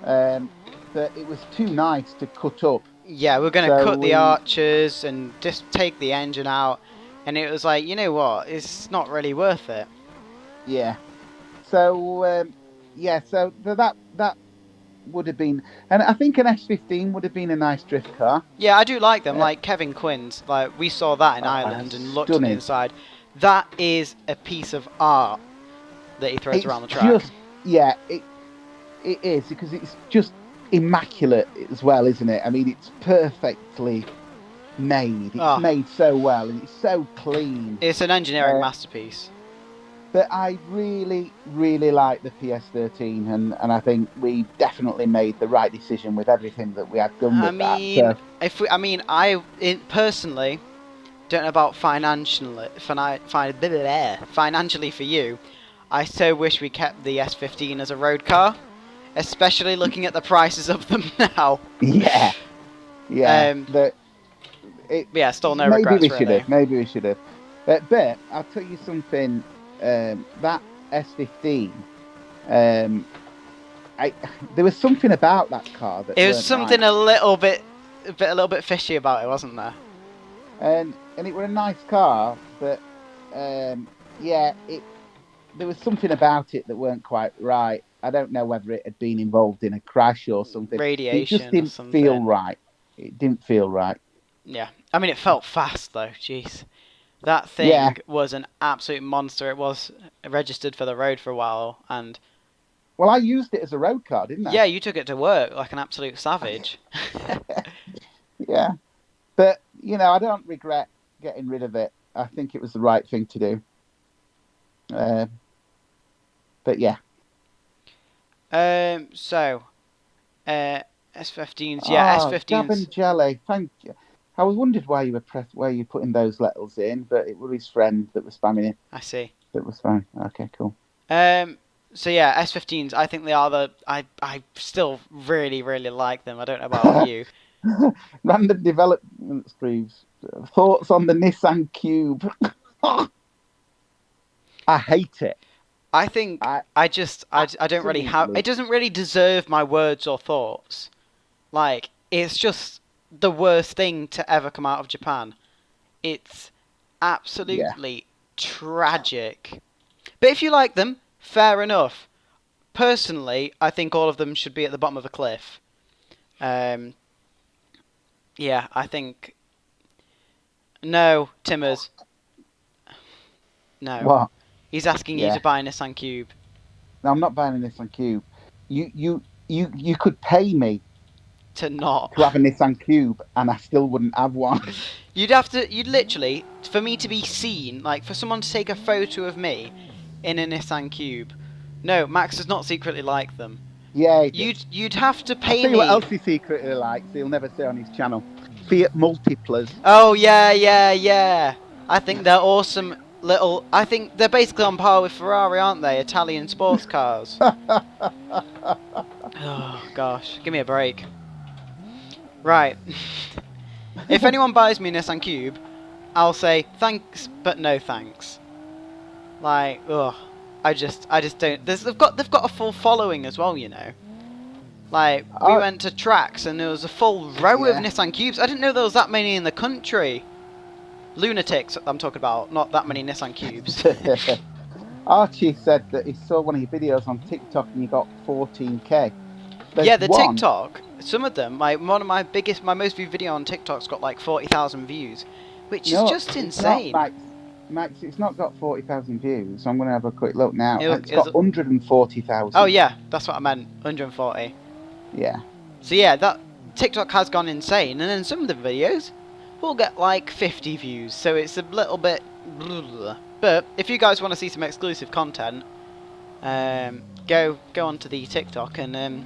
but it was too nice to cut up Yeah, we're going to So cut the arches and just take the engine out. And it was like, you know what? It's not really worth it. yeah. So so that would have been, and I think an S15 would have been a nice drift car. Yeah, I do like them. Uh, Like Kevin Quinn's. Like, we saw that in Ireland and looked at the Stunning. inside. That is a piece of art that he throws It's around the track. just, yeah, it is, because it's just immaculate as well, isn't it? I mean, it's perfectly made. It's Oh, made so well, and it's so clean. it's an engineering masterpiece. But I really, really like the PS13, and I think we definitely made the right decision with everything that we had done with that. So, Personally, don't know about financially for you. I so wish we kept the S15 as a road car, especially looking at the prices of them now. yeah. Still no maybe regrets. We should really. have. Maybe we should have. But I'll tell you something. That S15. There was something about that car that it was something right. a little bit fishy about it, wasn't there? And it was a nice car, but there was something about it that weren't quite right. I don't know whether it had been involved in a crash or something. Radiation. It just didn't feel right. It didn't feel right. Yeah, I mean, it felt fast though. Jeez, that thing was an absolute monster. It was registered for the road for a while, and well, I used it as a road car, didn't I? Yeah, you took it to work like an absolute savage. Yeah, but I don't regret getting rid of it. I think it was the right thing to do. But yeah. S15s, yeah, S15s. Gab and Jelly, thank you. I was wondered why you were putting those letters in, but it was his friend that was spamming it. I see. That was fine. Okay, cool. So yeah, S15s. I think they are I still really like them. I don't know about you. Random development Screeves. Thoughts on the Nissan Cube? I hate it. I think I don't really have. It doesn't really deserve my words or thoughts. Like, it's just the worst thing to ever come out of Japan. It's absolutely tragic. But if you like them, fair enough. Personally, I think all of them should be at the bottom of a cliff. Yeah, I think... No, Timmers. No. What? He's asking you to buy a Nissan Cube. No, I'm not buying a Nissan Cube. You could pay me to not have a Nissan Cube, and I still wouldn't have one. You'd literally, for me to be seen, like for someone to take a photo of me in a Nissan Cube. No, Max does not secretly like them. Yeah, you'd have to pay me. I'll tell you what else he secretly likes. He'll never say on his channel. Fiat Multiplas. Oh yeah. I think they're awesome. I think they're basically on par with Ferrari, aren't they? Italian sports cars. Oh gosh, give me a break. Right. If anyone buys me a Nissan Cube, I'll say thanks, but no thanks. Like, ugh. I just don't. They've got a full following as well, you know. Like, we went to tracks and there was a full row of Nissan Cubes. I didn't know there was that many in the country. Lunatics, I'm talking about, not that many Nissan Cubes. Archie said that he saw one of your videos on TikTok and you got 14k. Yeah, TikTok, some of them, like one of my most viewed video on TikTok's got like 40,000 views, which is just insane. Max, it's not got 40,000 views, so I'm going to have a quick look now. It's got 140,000. Oh yeah, that's what I meant, 140. Yeah. So yeah, that TikTok has gone insane, and then some of the videos will get like 50 views, so it's a little bit... But if you guys want to see some exclusive content, go onto the TikTok and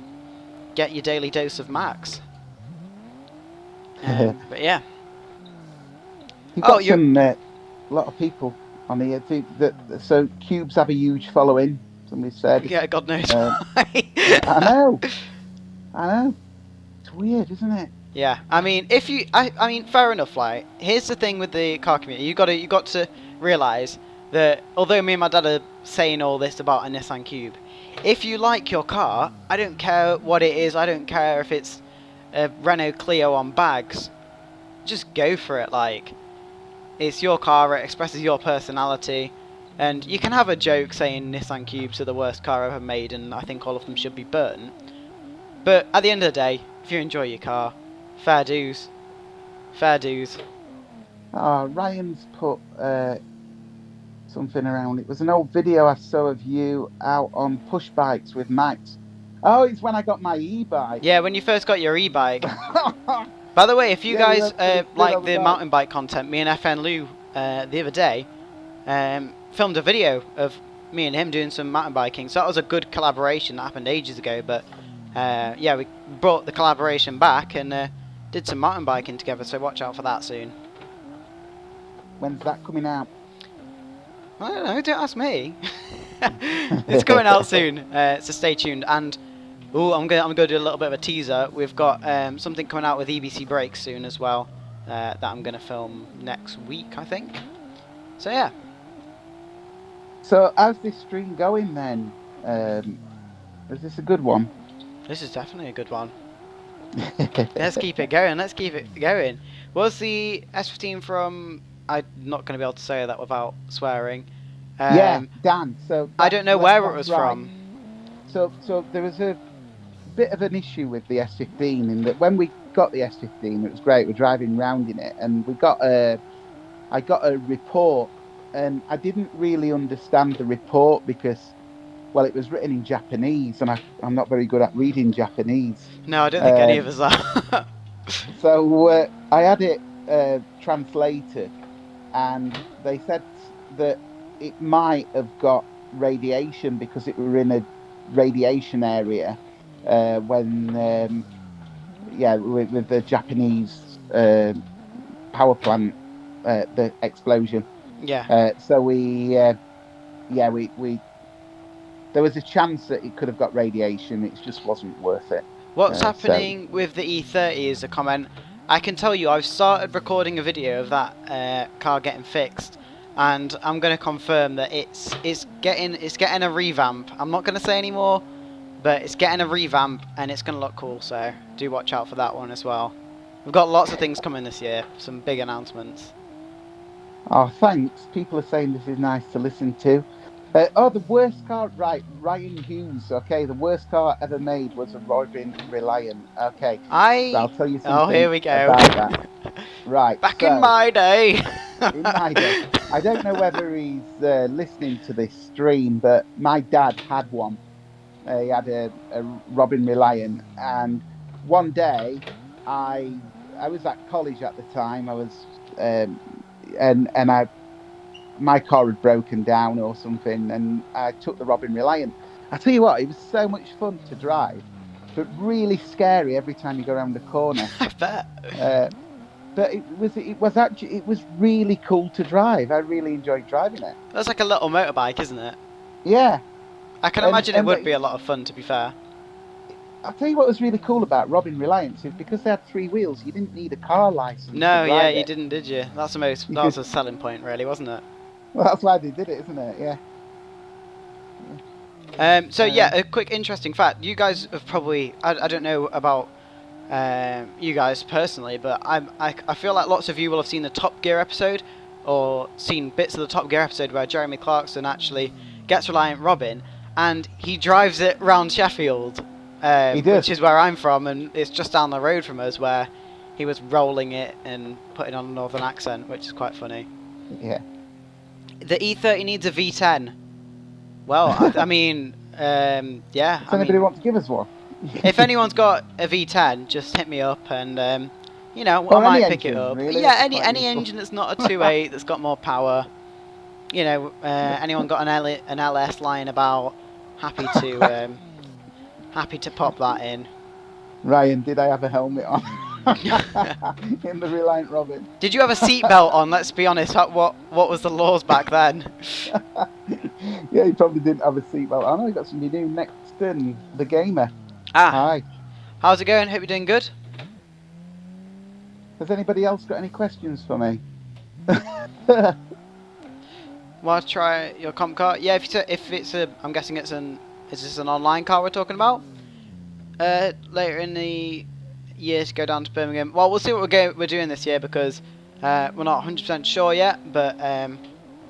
get your daily dose of Max. But yeah. You've got a lot of people on here. So Cubes have a huge following, somebody said. Yeah, God knows. I know. It's weird, isn't it? Yeah, I mean, I mean, fair enough. Like, here's the thing with the car community: you got to realise that although me and my dad are saying all this about a Nissan Cube, if you like your car, I don't care what it is. I don't care if it's a Renault Clio on bags, just go for it. Like, it's your car, it expresses your personality, and you can have a joke saying Nissan Cubes are the worst car ever made, and I think all of them should be burnt. But at the end of the day, if you enjoy your car, fair dues. Fair dues. Ryan's put something around. It was an old video I saw of you out on push bikes with Max. Oh, it's when I got my e-bike. Yeah, when you first got your e-bike. By the way, if you Yeah, we guys went for a spin like on the the bike. mountain bike content, me and FN Lou the other day filmed a video of me and him doing some mountain biking. So that was a good collaboration that happened ages ago. But yeah, we brought the collaboration back and did some mountain biking together. So watch out for that soon. When's that coming out? I don't know. Don't ask me. It's coming out soon. So stay tuned. And I'm gonna do a little bit of a teaser. We've got something coming out with EBC Brakes soon as well. That I'm gonna film next week, I think. So yeah. So how's this stream going then? Is this a good one? This is definitely a good one. Let's keep it going. Let's keep it going. Was the S15 from? I'm not going to be able to say that without swearing. Yeah, Dan. So I don't know where it was right. from. So there was a bit of an issue with the S15 in that when we got the S15, it was great. We're driving round in it, and I got a report, and I didn't really understand the report because, well, it was written in Japanese, and I'm not very good at reading Japanese. No, I don't think any of us are. So I had it translated, and they said that it might have got radiation because it were in a radiation area when, with the Japanese power plant, the explosion. Yeah. So we there was a chance that it could have got radiation. It just wasn't worth it. What's happening with the E30 is a comment. I can tell you, I've started recording a video of that car getting fixed, and I'm going to confirm that it's getting a revamp. I'm not going to say any more, but it's getting a revamp, and it's going to look cool. So do watch out for that one as well. We've got lots of things coming this year, some big announcements. Oh, thanks. People are saying this is nice to listen to. The worst car, right? Ryan Hughes. Okay, the worst car ever made was a Rover Reliant. Okay, so I'll tell you something. Oh, here we go. About that. Right. Back in my day. In my day, I don't know whether he's listening to this stream, but my dad had one. He had a Robin Reliant, and one day I was at college at the time. I was my car had broken down or something, and I took the Robin Reliant. I tell you what, it was so much fun to drive, but really scary every time you go around the corner. I bet. But it was really cool to drive. I really enjoyed driving it. That's like a little motorbike, isn't it? Yeah. I can imagine it would be a lot of fun, to be fair. I'll tell you what was really cool about Robin Reliance is because they had 3 wheels, you didn't need a car license. No, yeah, you didn't, did you? That was a selling point, really, wasn't it? Well, that's why they did it, isn't it? Yeah. A quick interesting fact. You guys have probably, I don't know about you guys personally, but I feel like lots of you will have seen the Top Gear episode, or seen bits of the Top Gear episode where Jeremy Clarkson actually gets Reliant Robin, and he drives it round Sheffield, which is where I'm from, and it's just down the road from us, where he was rolling it and putting on a northern accent, which is quite funny. Yeah. The E30 needs a V10. Well, I mean, yeah. Does anybody want to give us one? If anyone's got a V10, just hit me up, and I might pick it up. Really? Yeah, any engine that's not a 2.8 that's got more power. Anyone got an LS lying about? Happy to pop that in. Ryan, did I have a helmet on? In the Reliant Robin. Did you have a seatbelt on? Let's be honest. What was the laws back then? Yeah, he probably didn't have a seatbelt on. I got somebody new next in the gamer. Hi. How's it going? Hope you're doing good. Has anybody else got any questions for me? Want to try your comp car? Yeah, if it's I'm guessing is this an online car we're talking about? Later in year to go down to Birmingham. Well, we'll see what we're doing this year because we're not 100% sure yet, but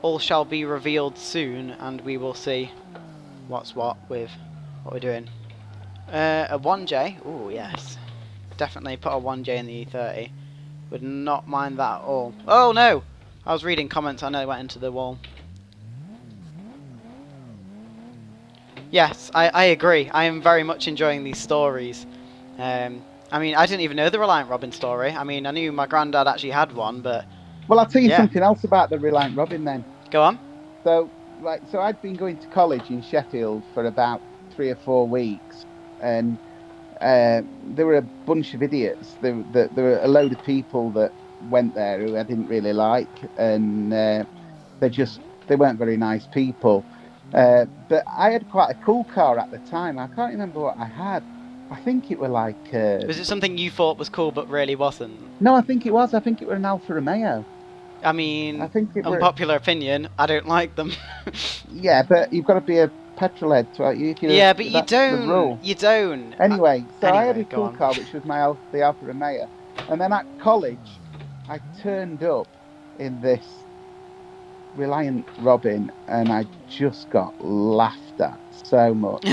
all shall be revealed soon, and we will see what's what with what we're doing. A 1J. Oh yes, definitely put a 1J in the E30. Would not mind that at all. Oh no! I was reading comments. I nearly went into the wall. Yes, I agree. I am very much enjoying these stories. I mean, I didn't even know the Reliant Robin story. I mean, I knew my granddad actually had one, but Well, I'll tell you yeah. something else about the Reliant Robin then. Go on. So, so I'd been going to college in Sheffield for about 3 or 4 weeks, and there were a bunch of idiots. There were a load of people that went there who I didn't really like, and they weren't very nice people. But I had quite a cool car at the time. I can't remember what I had. I think it were like. Was it something you thought was cool but really wasn't? No, I think it was. I think it were an Alfa Romeo. I mean, I think it were. unpopular opinion. I don't like them. Yeah, but you've got to be a petrol head to. Yeah, but you that's the don't. rule. You don't. Anyway, so I had a Anyway, go cool on. car, which was the Alfa Romeo, and then at college, I turned up in this Reliant Robin, and I just got laughed at so much.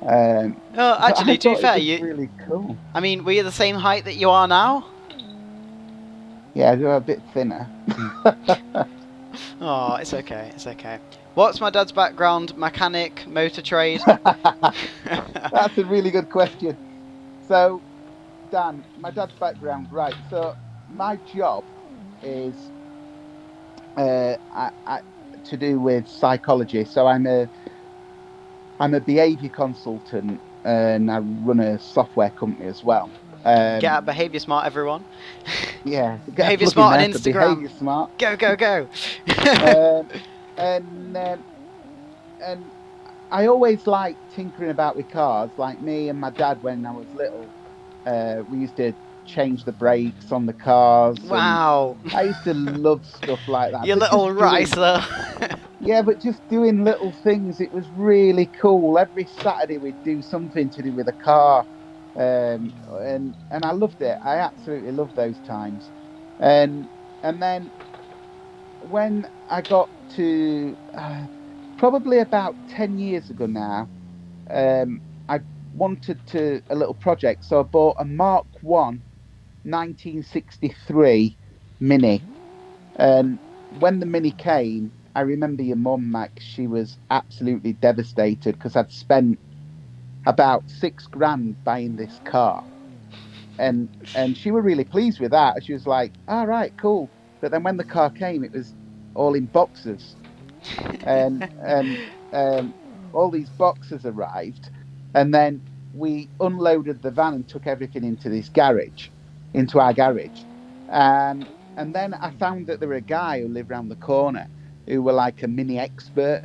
Oh, actually, to be fair, you really cool. I mean, were you the same height that you are now? Yeah, you're a bit thinner. Oh, it's okay. It's okay. What's my dad's background? Mechanic, motor trade. That's a really good question. So, Dan, my dad's background, right? So, my job is to do with psychology. So, I'm a behaviour consultant, and I run a software company as well. Get out Behaviour Smart, everyone. Yeah, Behaviour Smart on Instagram. Behaviour Smart. Go, go, go. And I always liked tinkering about with cars. Like me and my dad, when I was little, we used to change the brakes on the cars. Wow. I used to love stuff like that. You little ricer. Yeah, but just doing little things, it was really cool. Every Saturday we'd do something to do with a car. And I loved it. I absolutely loved those times. And then when I got to probably about 10 years ago now, I wanted a little project, so I bought a Mark 1 1963 Mini. And when the Mini came, I remember your mum, Max, she was absolutely devastated because I'd spent about $6,000 buying this car, and she was really pleased with that. She was like, "All right, cool." But then when the car came, it was all in boxes, and all these boxes arrived, and then we unloaded the van and took everything into our garage, and then I found that there were a guy who lived around the corner who were like a mini expert,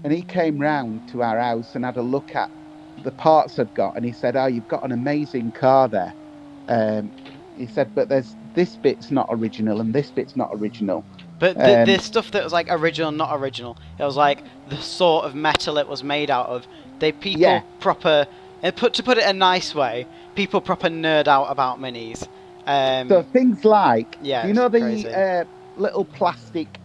and he came round to our house and had a look at the parts I'd got, and he said, "Oh, you've got an amazing car there." He said, "But there's this bit's not original and this bit's not original." But the stuff that was like original, not original. It was like the sort of metal it was made out of. Proper, to put it a nice way, people proper nerd out about minis. So things like, yeah, you know, the crazy. Little plastic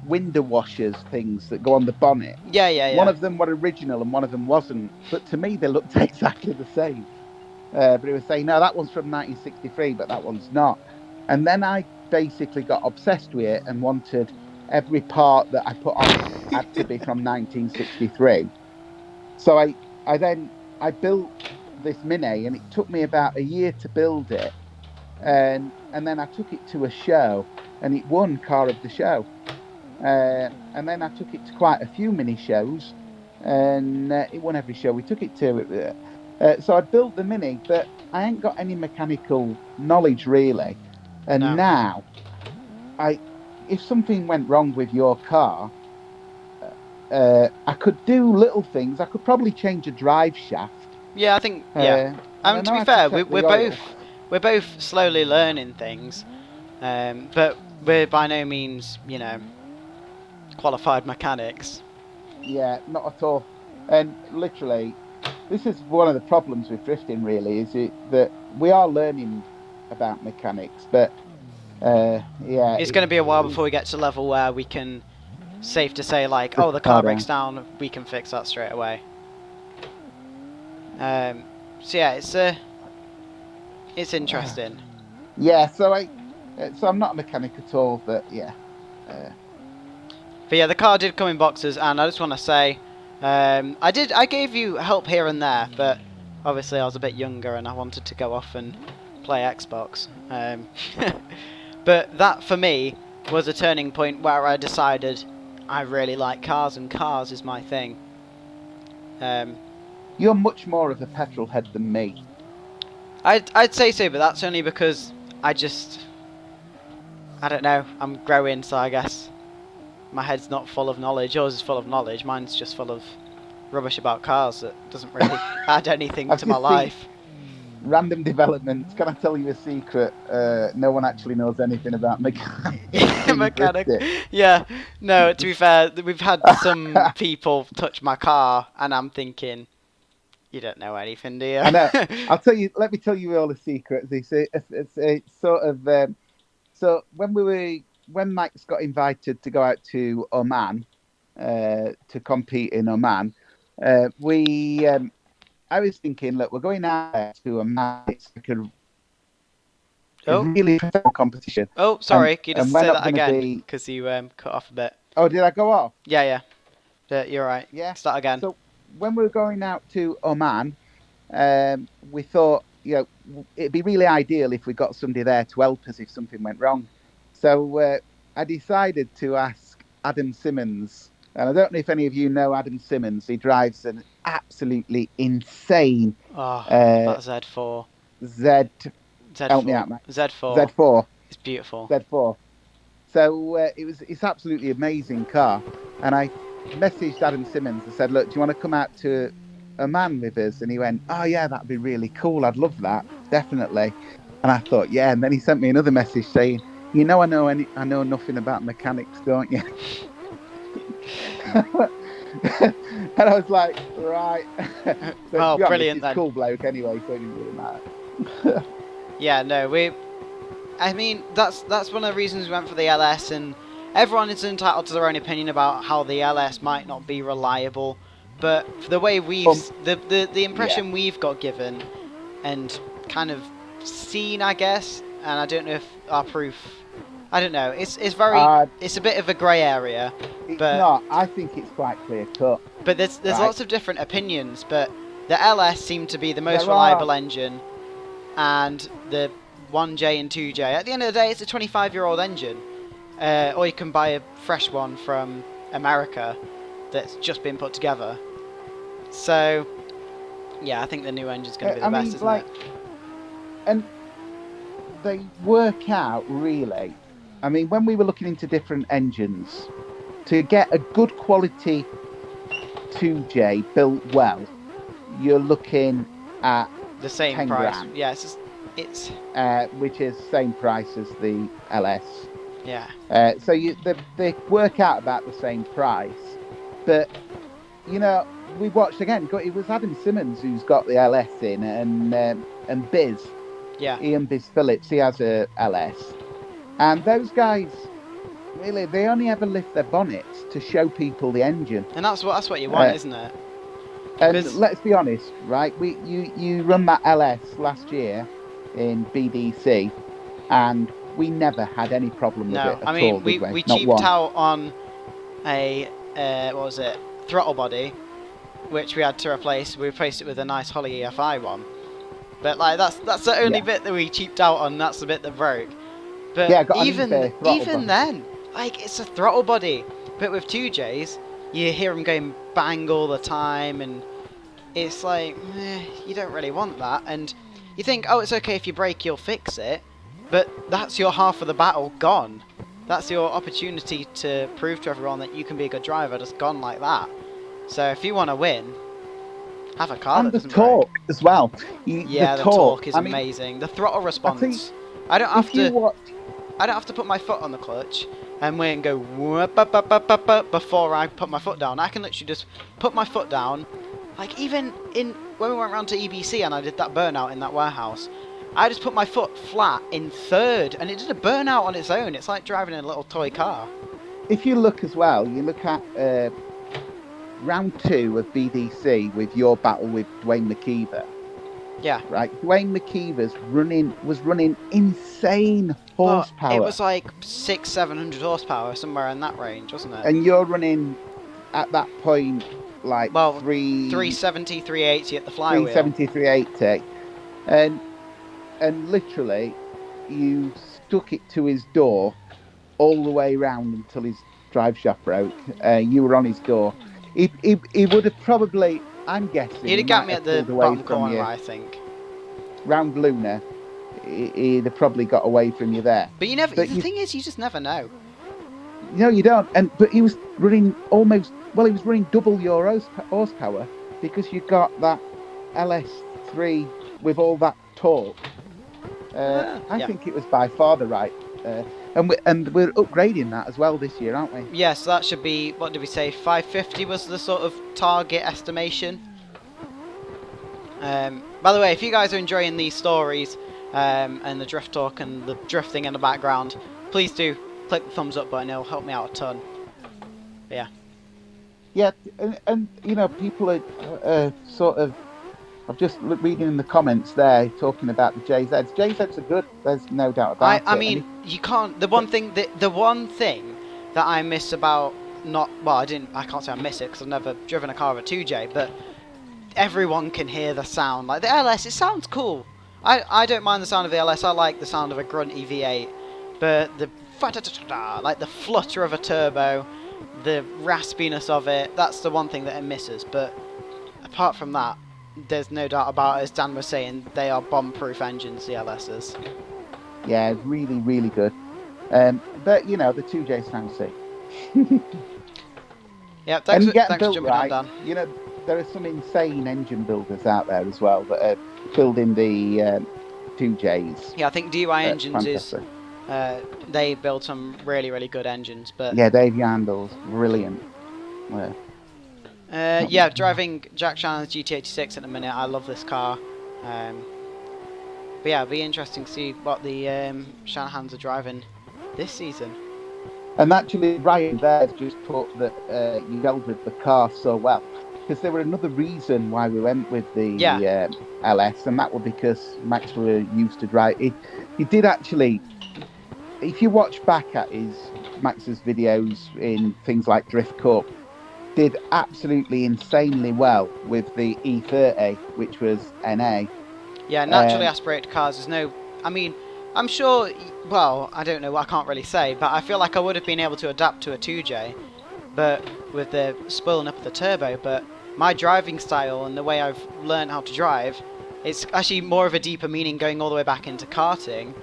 window washers things that go on the bonnet. Yeah. One of them were original and one of them wasn't. But to me, they looked exactly the same. But he was saying, no, that one's from 1963, but that one's not. And then I basically got obsessed with it and wanted every part that I put on it had to be from 1963. So I built this Mini, and it took me about a year to build it. And then I took it to a show, and it won Car of the Show. And then I took it to quite a few mini shows, and it won every show we took it to. So I built the Mini, but I ain't got any mechanical knowledge really. And now, if something went wrong with your car, I could do little things. I could probably change a drive shaft. Yeah, I think. Yeah. To be fair, we're both slowly learning things, but we're by no means, qualified mechanics. Yeah, not at all. And literally, this is one of the problems with drifting. Really, is it that we are learning about mechanics, but yeah, It's going to be a while it's before we get to a level where we can, safe to say, like, the oh, the car car breaks down. down, we can fix that straight away. So yeah, it's interesting. Yeah, so I'm not a mechanic at all, but yeah. But yeah, the car did come in boxes, and I just want to say, I gave you help here and there, but obviously I was a bit younger and I wanted to go off and play Xbox. But that for me was a turning point where I decided I really like cars, and cars is my thing. You're much more of a petrol head than me. I'd say so, but that's only because I don't know, I'm growing, so I guess my head's not full of knowledge. Yours is full of knowledge. Mine's just full of rubbish about cars that doesn't really add anything I've to my just seen life. random developments. Can I tell you a secret? No one actually knows anything about mechanics. Mechanic. Yeah. No, to be fair, we've had some people touch my car, and I'm thinking, you don't know anything, do you? I know. I'll tell you. Let me tell you all the secrets. It's sort of. So when Mike's got invited to go out to Oman to compete in Oman, I was thinking, look, we're going out there to Oman. It's like a Oh, really professional competition, oh, sorry. Can you and just we're say not that going to again? be. Because you cut off a bit. Oh, did I go off? Yeah. You're right. Yeah. Start again. So when we were going out to Oman, we thought, it'd be really ideal if we got somebody there to help us if something went wrong. So I decided to ask Adam Simmons, and I don't know if any of you know Adam Simmons. He drives an absolutely insane Oh, that Z4. Z. Z4. Help me out, mate. Z4. Z4. It's beautiful. Z4. So it's absolutely amazing car, and I messaged Adam Simmons and said, look, do you want to come out to Oman with us? And he went, oh yeah, that'd be really cool. I'd love that, definitely. And I thought, yeah. And then he sent me another message saying, I know nothing about mechanics, don't you? And I was like, right. Oh, honest, brilliant he's then. a cool bloke anyway, so it didn't really matter. Yeah, no, I mean, that's one of the reasons we went for the LS, and everyone is entitled to their own opinion about how the LS might not be reliable, but for the way the impression we've got given and kind of seen, I guess, and I don't know if our proof, I don't know, it's a bit of a grey area. It's but not. I think it's quite clear cut. But there's right? lots of different opinions, but the LS seemed to be the most reliable engine, and the 1J and 2J. At the end of the day, it's a 25-year-old engine. Or you can buy a fresh one from America that's just been put together. So, yeah, I think the new engine's going to be the best, isn't it? And they work out, really. I mean, when we were looking into different engines, to get a good quality 2J built well, you're looking at the same 10 price. grand. Yeah, it's which is same price as the LS. Yeah. So they work out about the same price, but we watched again. It was Adam Simmons who's got the LS in, and Biz. Yeah. Ian Biz Phillips. He has a LS, and those guys really they only ever lift their bonnets to show people the engine. And that's what you want, isn't it? And let's be honest, right? You run that LS last year in BDC, and we never had any problem with it at all. We cheaped out on a throttle body, which we had to replace. We replaced it with a nice Holly EFI one. But like that's the only bit that we cheaped out on. That's the bit that broke. But yeah, even then, like it's a throttle body. But with 2Js, you hear them going bang all the time, and it's like you don't really want that. And you think, oh, it's okay if you break, you'll fix it. But that's your half of the battle gone. That's your opportunity to prove to everyone that you can be a good driver, just gone like that. So if you want to win, have a car that doesn't break. And the torque as well. The torque is amazing. The throttle response. I don't have to put my foot on the clutch and wait and go before I put my foot down. I can literally just put my foot down. Like even in when we went round to EBC and I did that burnout in that warehouse, I just put my foot flat in third, and it did a burnout on its own. It's like driving in a little toy car. If you look as well, you look at round 2 of BDC with your battle with Dwayne McKeever. Yeah. Right, Dwayne McKeever's was running insane horsepower. But it was like 600-700 horsepower, somewhere in that range, wasn't it? And you're running at that point like 370, 380 at the flywheel. 370, 380. And literally, you stuck it to his door all the way around until his drive shaft broke. You were on his door. He would have probably, I'm guessing, He'd have got me at the bottom corner, I think. Round Luna, he'd have probably got away from you there. But you never. The thing is, you just never know. No, you don't. But he was running he was running double your horsepower because you got that LS3 with all that torque. I think it was by far the right. And we're upgrading that as well this year, aren't we? Yes, yeah, so that should be, what did we say, 550 was the sort of target estimation. By the way, if you guys are enjoying these stories and the drift talk and the drifting in the background, please do click the thumbs up button. It'll help me out a ton. But yeah. Yeah, and you know, people are sort of, I've just reading in the comments there talking about the JZs. JZs are good. There's no doubt about it. I mean, you can't. The one thing that I miss about I can't say I miss it because I've never driven a car with a 2J, but everyone can hear the sound. Like the LS, it sounds cool. I don't mind the sound of the LS. I like the sound of a grunty V8, but like the flutter of a turbo, the raspiness of it, that's the one thing that it misses. But apart from that, there's no doubt about it, as Dan was saying, they are bomb-proof engines, the LSs. Yeah, really, really good. But, you know, the 2J sound sick. Yeah, thanks for jumping on, Dan. You know, there are some insane engine builders out there as well that are building the 2Js. Yeah, I think DUI Engines is... they build some really, really good engines, but... Yeah, Dave Yandel's brilliant. Yeah, driving Jack Shannon's GT86 at the minute. I love this car. But yeah, it'll be interesting to see what the Shanahans are driving this season. And actually, Ryan there's just put that you dealt with the car so well. Because there were another reason why we went with the LS, and that was because Max were used to drive. He did actually, if you watch back at Max's videos in things like Drift Cup, did absolutely insanely well with the E30, which was NA. Yeah, naturally aspirated cars. There's no, I mean, I'm sure. Well, I don't know. I can't really say, but I feel like I would have been able to adapt to a 2J, but with the spoiling up of the turbo. But my driving style and the way I've learned how to drive, it's actually more of a deeper meaning going all the way back into karting.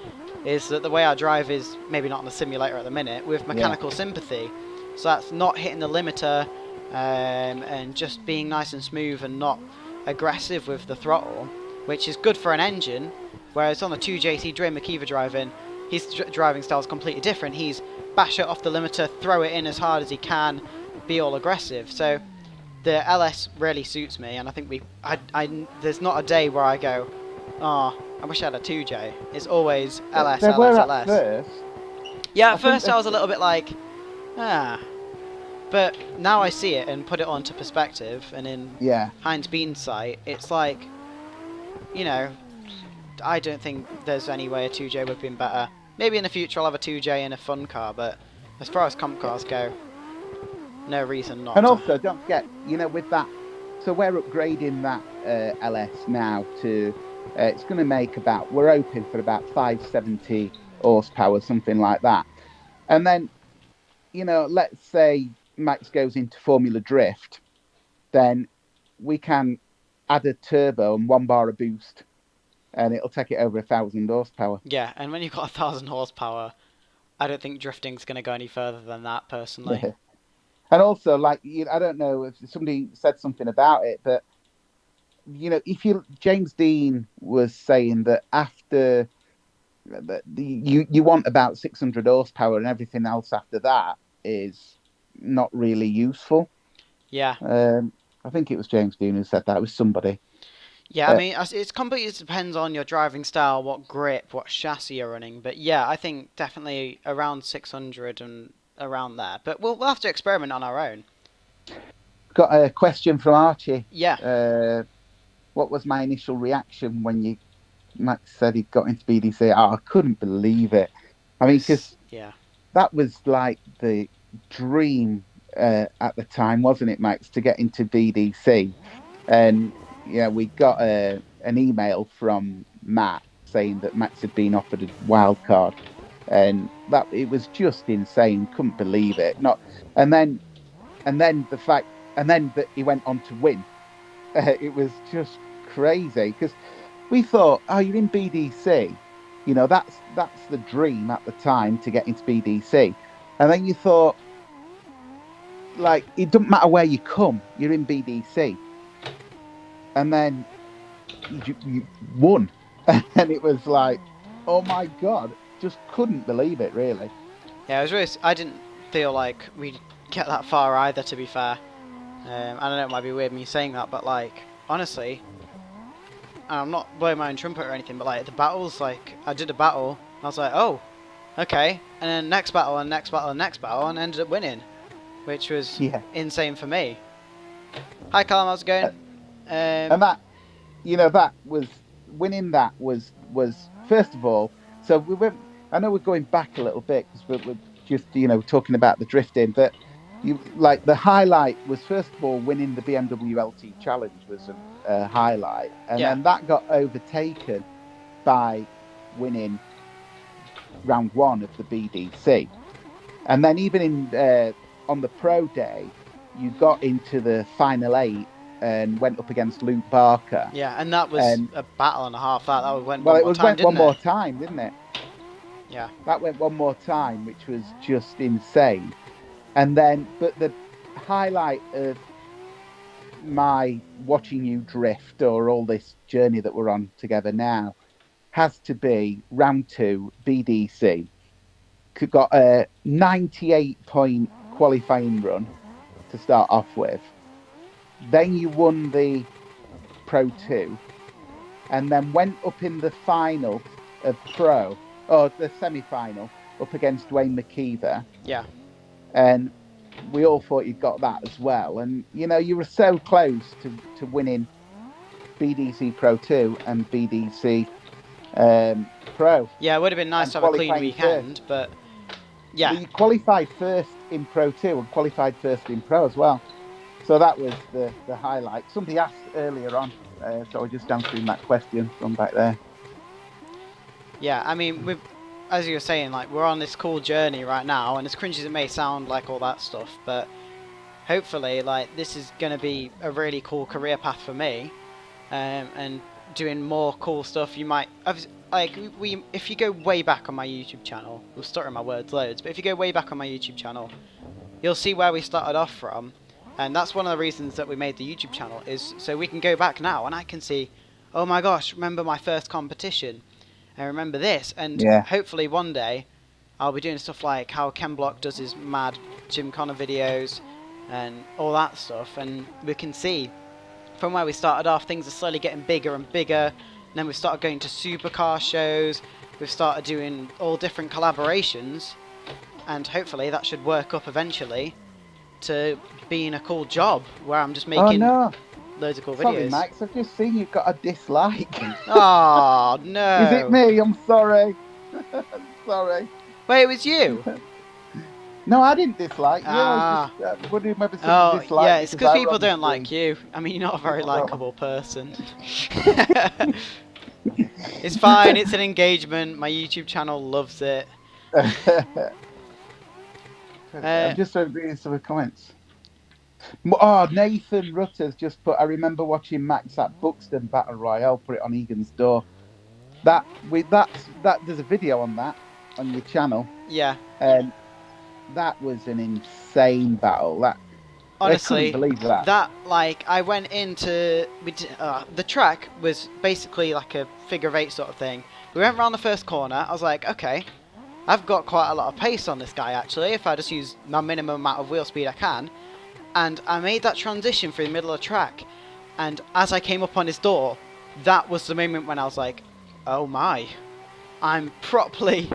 Is that the way I drive is maybe not on the simulator at the minute with mechanical sympathy. So that's not hitting the limiter. And just being nice and smooth and not aggressive with the throttle, which is good for an engine, whereas on the 2JT Dwayne McKeever driving, his driving style is completely different. He's bash it off the limiter, throw it in as hard as he can, be all aggressive. So the LS really suits me, and I think there's not a day where I go, oh, I wish I had a 2J. It's always LS, there LS, were LS. At first. Yeah, at first I was a little bit like, but now I see it and put it onto perspective, and in Heinz Bean's sight, it's like, you know, I don't think there's any way a 2J would have been better. Maybe in the future I'll have a 2J in a fun car, but as far as comp cars go, no reason not. And also, don't forget, you know, with that, so we're upgrading that LS now to, it's going to make about, we're hoping for about 570 horsepower, something like that. And then, you know, let's say Max goes into Formula Drift, then we can add a turbo and 1 bar of boost, and it'll take it over 1,000 horsepower. Yeah, and when you've got 1,000 horsepower, I don't think drifting's going to go any further than that, personally. Yeah. And also, like, I don't know if somebody said something about it, but, you know, James Dean was saying that after, you want about 600 horsepower, and everything else after that is not really useful. Yeah. I think it was James Dean who said that. It was somebody. Yeah, I mean, it's completely depends on your driving style, what grip, what chassis you're running. But yeah, I think definitely around 600 and around there. But we'll have to experiment on our own. Got a question from Archie. Yeah. What was my initial reaction when Max said he got into BDC? Oh, I couldn't believe it. I mean, because Yeah. that was like the dream at the time, wasn't it, Max, to get into BDC? And yeah, we got an email from Matt saying that Max had been offered a wild card, and that it was just insane. Couldn't believe it. Not, and then the fact, and then that he went on to win. It was just crazy because we thought, oh, you're in BDC, that's the dream at the time to get into BDC, and then you thought, like, it doesn't matter where you come, you're in BDC, and then you won, and it was like, oh my god, just couldn't believe it, really. Yeah, it was really. I didn't feel like we'd get that far either. To be fair, I don't know. It might be weird me saying that, but like honestly, and I'm not blowing my own trumpet or anything, but like the battles, like I did a battle, and I was like, oh, okay, and then next battle and next battle and next battle, and ended up winning, which was insane for me. Hi, Callum, how's it going? And that, that was winning. That was first of all. So we went. I know we're going back a little bit because we're just talking about the drifting, but the highlight was first of all winning the BMW LT Challenge was a highlight, and then that got overtaken by winning round 1 of the BDC, and then even in on the pro day, you got into the final 8 and went up against Luke Barker. Yeah, and that was a battle and a half. That went well, one it more was time, went didn't one more time, didn't it? Yeah. That went one more time, which was just insane. And then, but the highlight of my watching you drift, or all this journey that we're on together now, has to be round 2 BDC. Got a 98-point qualifying run to start off with. Then you won the Pro 2, and then went up in the final of Pro, or the semi-final, up against Dwayne McKeever. Yeah. And we all thought you'd got that as well. And, you were so close to winning BDC Pro 2 and BDC Pro. Yeah, it would have been nice to have a clean weekend, but yeah. You qualified first in Pro 2 and qualified first in Pro as well. So that was the highlight. Somebody asked earlier on, so I just answering that question from back there. Yeah, I mean, as you were saying, like, we're on this cool journey right now, and as cringy as it may sound, like all that stuff, but hopefully, like, this is going to be a really cool career path for me, and doing more cool stuff. You might, like, if you go way back on my YouTube channel, we'll stutter my words loads, but if you go way back on my YouTube channel, you'll see where we started off from, and that's one of the reasons that we made the YouTube channel, is so we can go back now, and I can see, oh my gosh, remember my first competition? I remember this, and hopefully one day I'll be doing stuff like how Ken Block does his mad Jim Connor videos and all that stuff, and we can see from where we started off, things are slowly getting bigger and bigger, and then we've started going to supercar shows, we've started doing all different collaborations, and hopefully that should work up eventually to being a cool job where I'm just making loads of cool videos. Sorry, Max, I've just seen you've got a dislike. Oh, no. Is it me? I'm sorry. Sorry. Wait, it was you? No, I didn't dislike you. I was just wondering whether somebody disliked. Yeah, it's because people don't like you. I mean, you're not a very likeable person. It's fine, it's an engagement. My YouTube channel loves it. I'm just reading some comments. Oh, Nathan Rutter's just put, I remember watching Max at Buxton Battle Royale, put it on Egan's door. That there's a video on that on your channel. Yeah. And that was an insane battle. Honestly, I couldn't believe that. That, like, I went into the track was basically like a figure 8 sort of thing. We went around the first corner. I was like, okay, I've got quite a lot of pace on this guy actually. If I just use my minimum amount of wheel speed I can. And I made that transition through the middle of the track, and as I came up on his door, that was the moment when I was like, oh my, I'm properly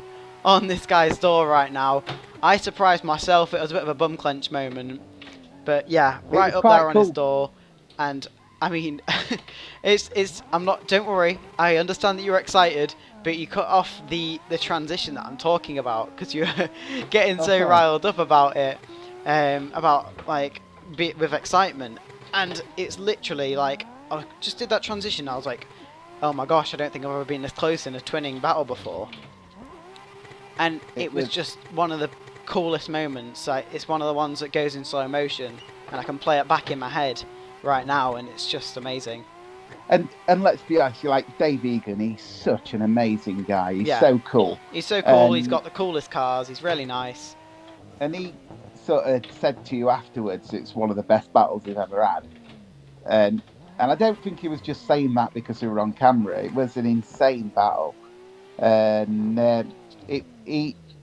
on this guy's door right now. I surprised myself. It was a bit of a bum clench moment. But yeah, It right was up quite there on his cool. door. And I mean, I'm not, don't worry. I understand that you're excited, but you cut off the transition that I'm talking about because you're getting so Uh-huh. riled up about it, about like, with excitement. And it's literally like, I just did that transition. I was like, oh my gosh, I don't think I've ever been this close in a twinning battle before. And It it was was, just one of the coolest moments. It's one of the ones that goes in slow motion, and I can play it back in my head right now, and it's just amazing. and let's be honest, you like Dave Egan. He's such an amazing guy. He's Yeah, so cool, he's so cool. He's and got the coolest cars. He's really nice. he sort of said to you afterwards, it's one of the best battles he's ever had. And I don't think he was just saying that because we were on camera. It was an insane battle, and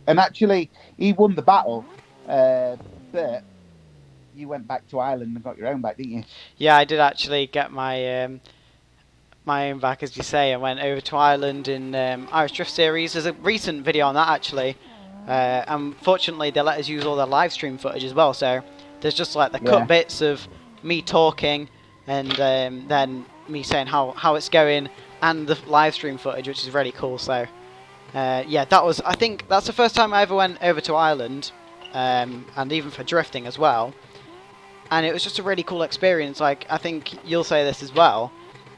actually he won the battle, but you went back to Ireland and got your own back, didn't you? Yeah, I did actually get my own back, as you say. I went over to Ireland in Irish Drift Series. There's a recent video on that actually. Unfortunately, they let us use all their live stream footage as well. So there's just like the cut Yeah. bits of me talking and then me saying how it's going and the live stream footage, which is really cool. So yeah, I think that's the first time I ever went over to Ireland, and even for drifting as well. And it was just a really cool experience. Like, I think you'll say this as well.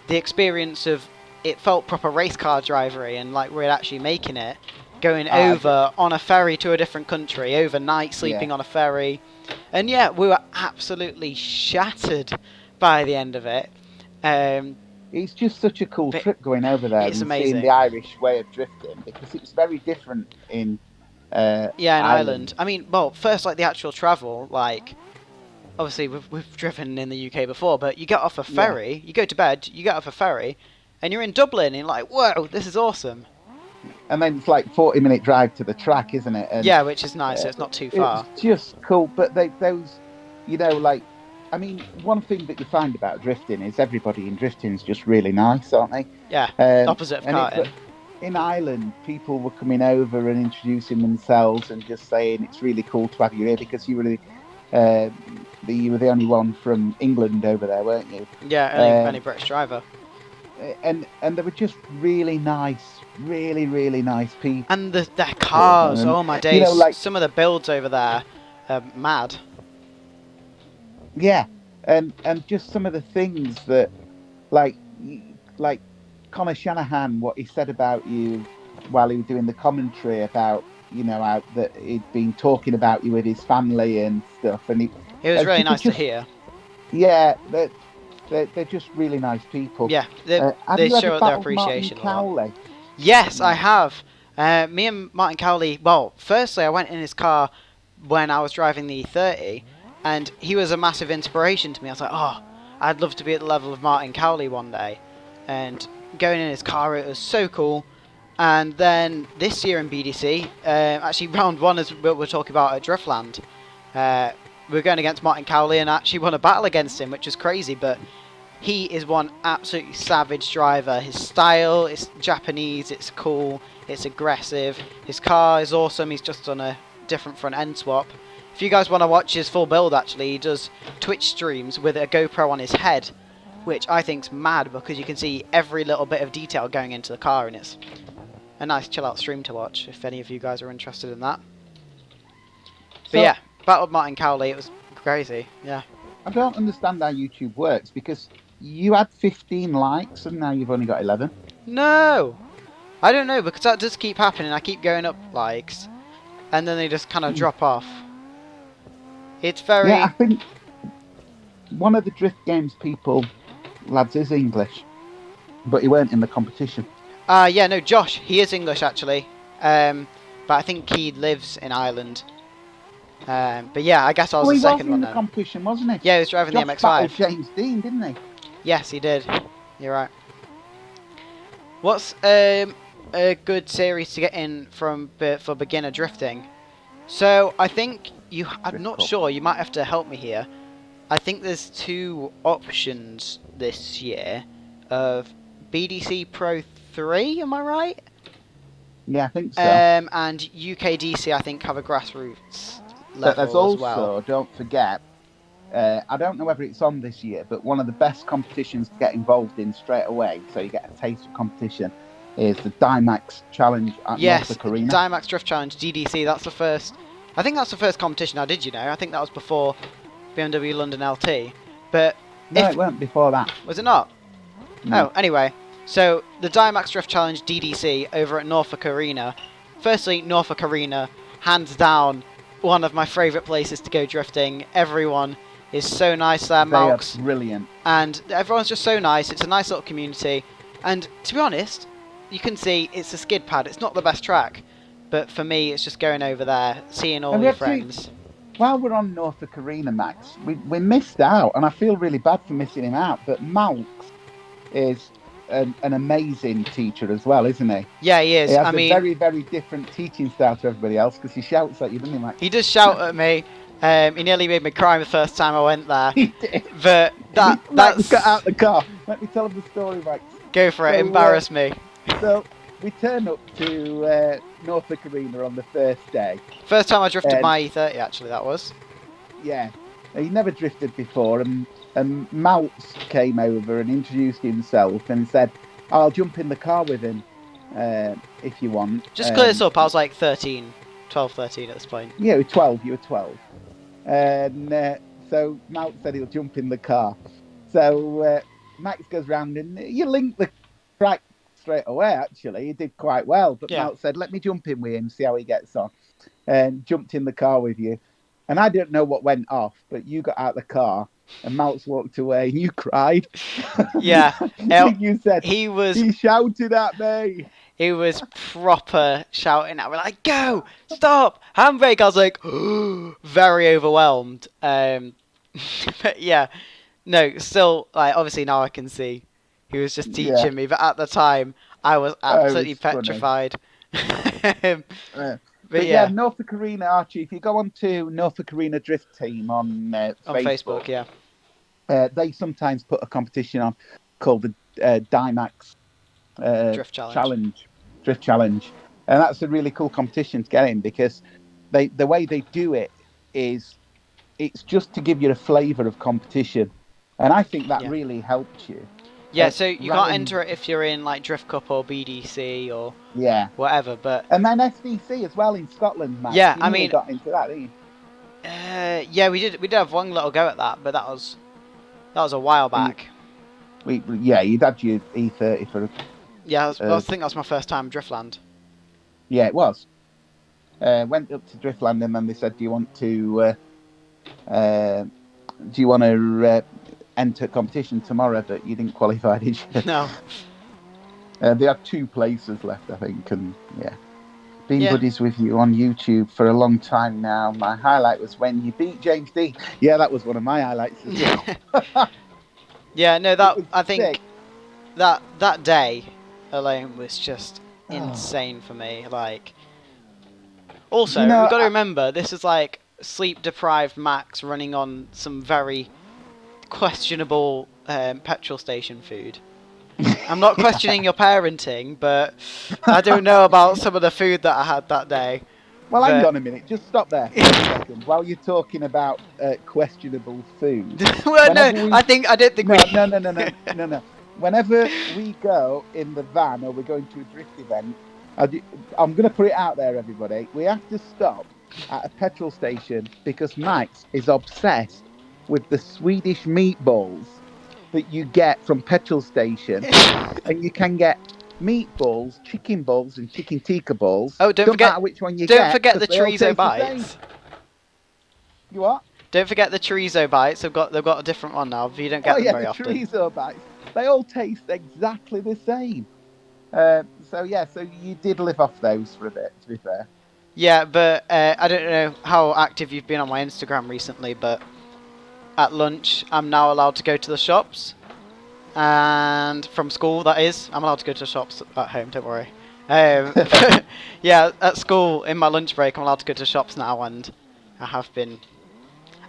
The experience of it felt proper race car drivery, and like we're actually making it, going over on a ferry to a different country, overnight, Yeah. sleeping on a ferry. And yeah, we were absolutely shattered by the end of it. It's just such a cool But trip going over there it's and seeing the amazing. Irish way of drifting because it's very different in Yeah, in Ireland. Ireland. I mean, well, first, like the actual travel, like obviously we've driven in the UK before, but you get off a Yeah. ferry, you go to bed, you get off a ferry, and you're in Dublin, and you're like, whoa, this is awesome. And then it's like 40-minute drive to the track, isn't it? And Yeah, which is nice, so it's not too it was far. just cool. But those, like, I mean, one thing that you find about drifting is everybody in drifting is just really nice, aren't they? Yeah, opposite of And karting. in Ireland, people were coming over and introducing themselves and just saying it's really cool to have you here because you were you were the only one from England over there, weren't you? Yeah, only British driver. And they were just really nice, really nice people. And their cars, And, oh my days, like, some of the builds over there are mad. yeah, and just some of the things that, like Conor Shanahan, what he said about you while he was doing the commentary about, how that he'd been talking about you with his family and stuff, and It was really people nice to hear. Yeah, they're just really nice people. Yeah, Have they you ever show their battled appreciation Martin a lot. Cowley? Yes, No. I have. Me and Martin Cowley, well, firstly, I went in his car when I was driving the E30, and he was a massive inspiration to me. I was like, oh, I'd love to be at the level of Martin Cowley one day. And going in his car, it was so cool. And then this year in BDC, actually round one, as we're talking about at Driftland, we were going against Martin Cowley and actually won a battle against him, which is crazy, but he is one absolutely savage driver. His style is Japanese, it's cool, it's aggressive. His car is awesome, he's just on a different front end swap. If you guys want to watch his full build, actually, he does Twitch streams with a GoPro on his head, which I think's mad because you can see every little bit of detail going into the car, and it's a nice chill out stream to watch if any of you guys are interested in that. But yeah, battled Martin Cowley, it was crazy, yeah. I don't understand how YouTube works because you had 15 likes and now you've only got 11. No! I don't know, because that does keep happening. I keep going up likes, and then they just kind of drop off. It's very... Yeah, I think one of the Drift Games people, lads, is English, but he weren't in the competition. Yeah, no, Josh, he is English, actually. But I think he lives in Ireland. But yeah, I guess I was the second one in the then. competition, wasn't he? Yeah, he was driving Josh the MX-5. battled James Dean, didn't he? Yes, he did. You're right. What's a good series to get in for beginner drifting? So I think I'm not sure. You might have to help me here. I think there's two options this year of BDC Pro 3, am I right? Yeah, I think so. And UKDC, I think, have a grassroots But there's level as well. also, don't forget, I don't know whether it's on this year, but one of the best competitions to get involved in straight away, so you get a taste of competition, is the Dymax Challenge at Yes, Norfolk Arena. Dymax Drift Challenge, DDC, that's the first... I think that's the first competition I did, you know. I think that was before BMW London LT. But No, it weren't before that. Was it not? No. Oh, anyway. So, the Dymax Drift Challenge DDC over at Norfolk Arena. Firstly, Norfolk Arena, hands down, one of my favourite places to go drifting. Everyone is so nice there, They are Malks. brilliant. And everyone's just so nice. It's a nice little community. And to be honest, you can see it's a skid pad. It's not the best track. But for me, it's just going over there, seeing all your friends. While we're on Norfolk Arena, Max, we missed out, and I feel really bad for missing him out, but Malks is an amazing teacher as well, isn't he? Yeah, he is. He has I a mean, very, very different teaching style to everybody else, because he shouts at you, doesn't he, Max? He does shout at me. He nearly made me cry the first time I went there. He did. But that's... Get out the car. Let me tell him the story, Max. Go for it, embarrass me. So, we turn up to Norfolk Arena on the first day. First time I drifted my E30, actually, that was. Yeah. He never drifted before, and Maltz came over and introduced himself and said, I'll jump in the car with him if you want. Just clear this up, I was like 13, 12, 13 at this point. Yeah, you were 12. And so Maltz said he'll jump in the car. So Max goes round and you link the track straight away, actually. He did quite well. But yeah. Maltz said, let me jump in with him, see how he gets on. And jumped in the car with you. And I didn't know what went off, but you got out the car and Maltz walked away and you cried. Yeah. You said, he shouted at me. He was proper shouting at me, like, go, stop, handbrake. I was like, very overwhelmed. But yeah, no, still, like, obviously now I can see he was just teaching me, but at the time I was absolutely petrified. But yeah, Norfolk Arena, Archie, if you go on to Norfolk Arena Drift Team on Facebook, yeah, they sometimes put a competition on called the Dymax Drift Challenge. And that's a really cool competition to get in because the way they do it is it's just to give you a flavour of competition. And I think that really helped you. Yeah, so you can't enter it if you're in like Drift Cup or BDC or whatever, but... And then SDC as well in Scotland, Matt. Yeah, I mean... You got into that, didn't you? Yeah, we did have one little go at that, but that was a while back. You'd had your E30 for... Yeah, I think that was my first time Driftland. Yeah, it was. Went up to Driftland and then they said, do you want to enter competition tomorrow? But you didn't qualify, did you? No. They had 2 places left, I think, and been buddies with you on YouTube for a long time now. My highlight was when you beat James D. Yeah, that was one of my highlights as well. Yeah, no, I think that day alone was just insane for me. Like, also, we've got to remember this is like sleep-deprived Max running on some very questionable petrol station food. I'm not questioning your parenting, but I don't know about some of the food that I had that day. Well, hang on a minute. Just stop there for a second. While you're talking about questionable food. Well, no, I don't think No. Whenever we go in the van or we're going to a drift event, I'm going to put it out there, everybody. We have to stop at a petrol station because Max is obsessed with the Swedish meatballs that you get from petrol station. And you can get meatballs, chicken balls, and chicken tikka balls. Oh, don't forget which one you don't forget the chorizo bites. You what? Don't forget the chorizo bites. They've got a different one now. You don't get them very often. Chorizo bites. They all taste exactly the same. So you did live off those for a bit, to be fair. Yeah, but I don't know how active you've been on my Instagram recently, but at lunch I'm now allowed to go to the shops. And from school, that is. I'm allowed to go to the shops at home, don't worry. Yeah, at school, in my lunch break, I'm allowed to go to shops now, and I have been...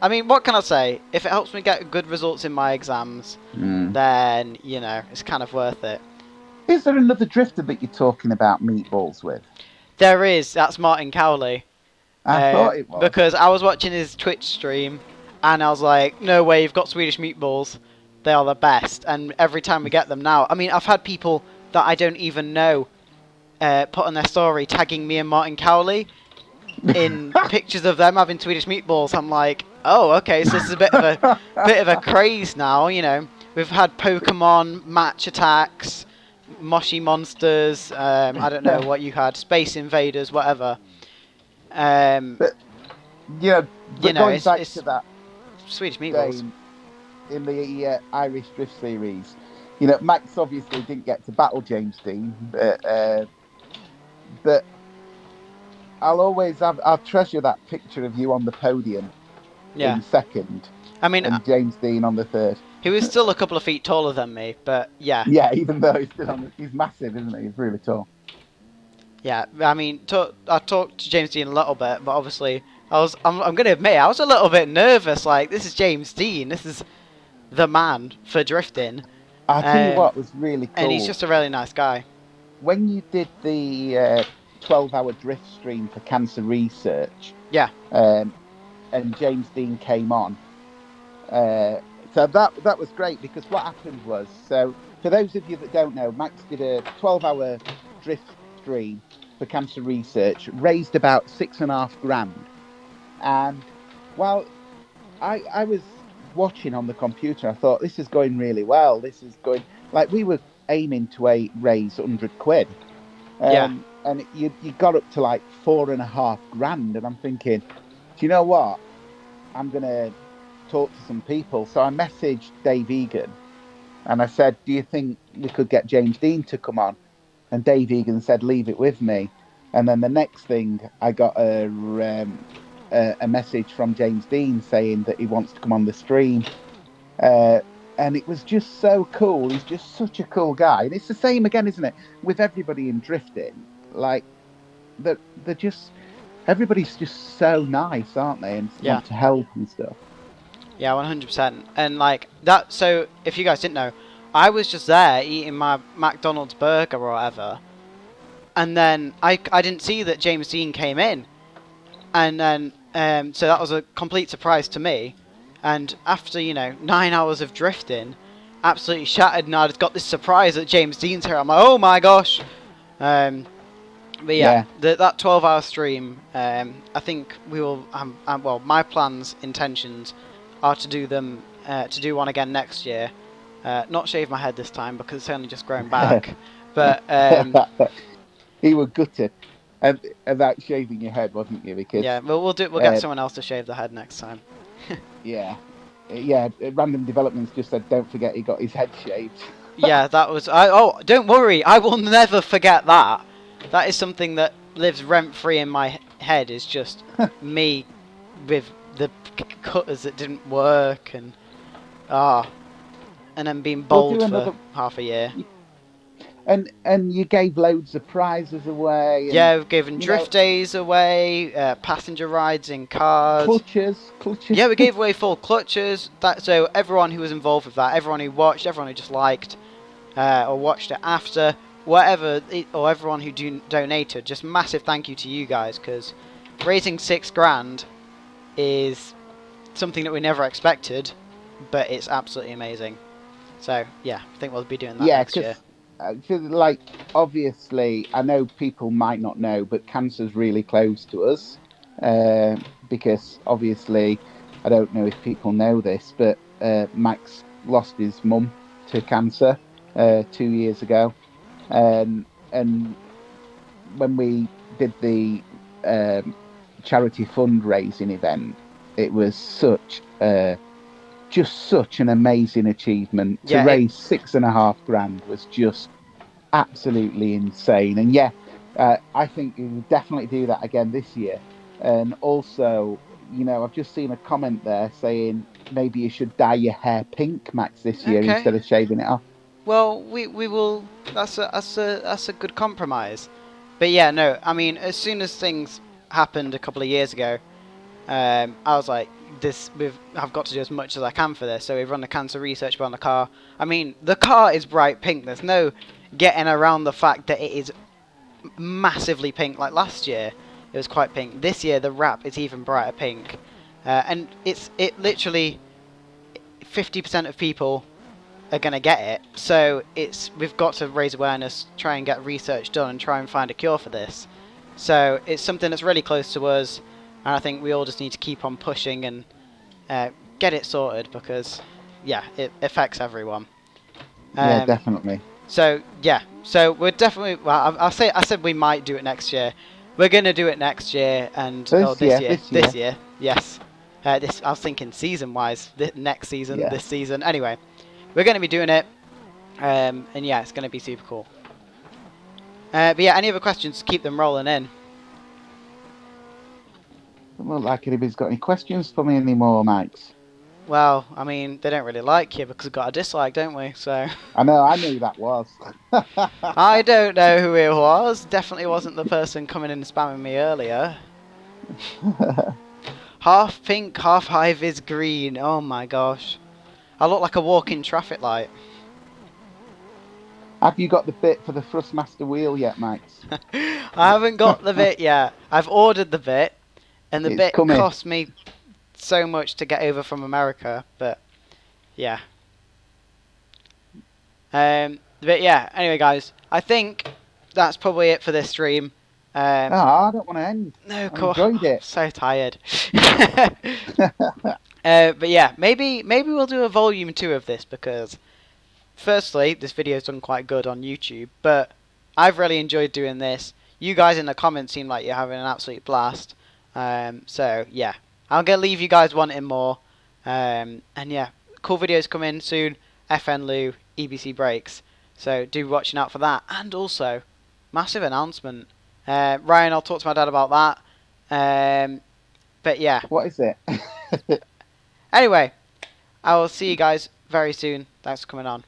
I mean, what can I say? If it helps me get good results in my exams, then, it's kind of worth it. Is there another drifter that you're talking about meatballs with? There is. That's Martin Cowley. I thought it was. Because I was watching his Twitch stream, and I was like, no way, you've got Swedish meatballs. They are the best. And every time we get them now, I mean, I've had people that I don't even know put on their story tagging me and Martin Cowley in pictures of them having Swedish meatballs. I'm like, oh, okay, so this is a bit of a craze now. You know, we've had Pokemon match attacks, Moshi monsters. I don't know what you had, Space Invaders, whatever. But you know, going back It's to that Swedish meatballs. game in the Irish Drift Series, you know, Max obviously didn't get to battle James Dean, but I'll treasure that picture of you on the podium in second. I mean, and James Dean on the third. He was still a couple of feet taller than me, but yeah. Yeah, even though he's massive, isn't he? He's really tall. Yeah, I mean, I talked to James Dean a little bit, but obviously, I'm going to admit, I was a little bit nervous. Like, this is James Dean. This is the man for drifting. I'll tell you what was really cool. And he's just a really nice guy. When you did the 12-hour drift stream for cancer research, and James Dean came on, so that was great, because what happened was, so for those of you that don't know, Max did a 12-hour drift stream for cancer research, raised about $6,500, and while I was watching on the computer, I thought, this is going really well. This is going, like, we were aiming to raise £100. And you got up to like $4,500, and I'm thinking, do you know what? I'm gonna talk to some people. So I messaged Dave Egan, and I said, do you think we could get James Dean to come on? And Dave Egan said, leave it with me. And then the next thing, I got a message from James Dean saying that he wants to come on the stream. And it was just so cool. He's just such a cool guy. And it's the same again, isn't it? With everybody in drifting. Like, they're just, everybody's just so nice, aren't they? And want to help and stuff. Yeah, 100%. And like that, so if you guys didn't know, I was just there eating my McDonald's burger or whatever. And then I didn't see that James Dean came in. And then, so that was a complete surprise to me. And after, 9 hours of drifting, absolutely shattered, and I'd got this surprise that James Dean's here. I'm like, oh my gosh. But yeah. That 12-hour stream, I think we will, well, my plans, intentions are to do them, to do one again next year. Not shave my head this time, because it's only just grown back. But he was gutted about shaving your head, wasn't you? Because we'll get someone else to shave the head next time. yeah. Random Developments just said, don't forget he got his head shaved. Yeah, that was. Don't worry, I will never forget that. That is something that lives rent free in my head. Is just me with the cutters that didn't work, and then being bald for half a year. And you gave loads of prizes away. And, we've given drift days away, passenger rides in cars. Clutches. Yeah, we gave away full clutches. So everyone who was involved with that, everyone who watched, everyone who just liked, or watched it after, whatever, or everyone who donated, just massive thank you to you guys, because raising $6,000 is something that we never expected, but it's absolutely amazing. So, yeah, I think we'll be doing that next year. Like, obviously, I know people might not know, but cancer's really close to us. Because, obviously, I don't know if people know this, but Max lost his mum to cancer 2 years ago. And when we did the charity fundraising event, it was such an amazing achievement. To raise $6,500 was just absolutely insane. And I think you will definitely do that again this year. And also, I've just seen a comment there saying maybe you should dye your hair pink, Max, this year instead of shaving it off. Well, we will. That's a good compromise. But yeah, no. I mean, as soon as things happened a couple of years ago, I was like, I've got to do as much as I can for this. So we've run the cancer research on the car. I mean, the car is bright pink. There's no getting around the fact that it is massively pink. Like last year, it was quite pink. This year, the wrap is even brighter pink, and it literally 50% of people are going to get it. So we've got to raise awareness, try and get research done, and try and find a cure for this. So it's something that's really close to us, and I think we all just need to keep on pushing and get it sorted, because yeah, it affects everyone. Yeah, definitely. So yeah, so we're definitely. Well, I said we might do it next year. We're gonna do it next year, and this year. Yes. I was thinking season-wise, next season, this season. Anyway, we're gonna be doing it, and yeah, it's gonna be super cool. But yeah, any other questions? Keep them rolling in. Doesn't look like anybody's got any questions for me anymore, Max. Well, I mean, they don't really like you because we've got a dislike, don't we? So. I know. I knew that was. I don't know who it was. Definitely wasn't the person coming in and spamming me earlier. Half pink, half hive is green. Oh my gosh. I look like a walking traffic light. Have you got the bit for the Thrustmaster wheel yet, Max? I haven't got the bit yet. I've ordered the bit, and the bit cost me so much to get over from America, but yeah. But yeah, anyway guys, I think that's probably it for this stream. I don't want to end. No, of course. I enjoyed it. So tired. But yeah, maybe we'll do a volume 2 of this, because firstly, this video's done quite good on YouTube, but I've really enjoyed doing this. You guys in the comments seem like you're having an absolute blast. So yeah, I'm gonna leave you guys wanting more. And yeah, cool videos coming soon. FN Lou, EBC brakes. So do be watching out for that. And also, massive announcement. Ryan, I'll talk to my dad about that. But yeah. What is it? Anyway, I will see you guys very soon. Thanks for coming on.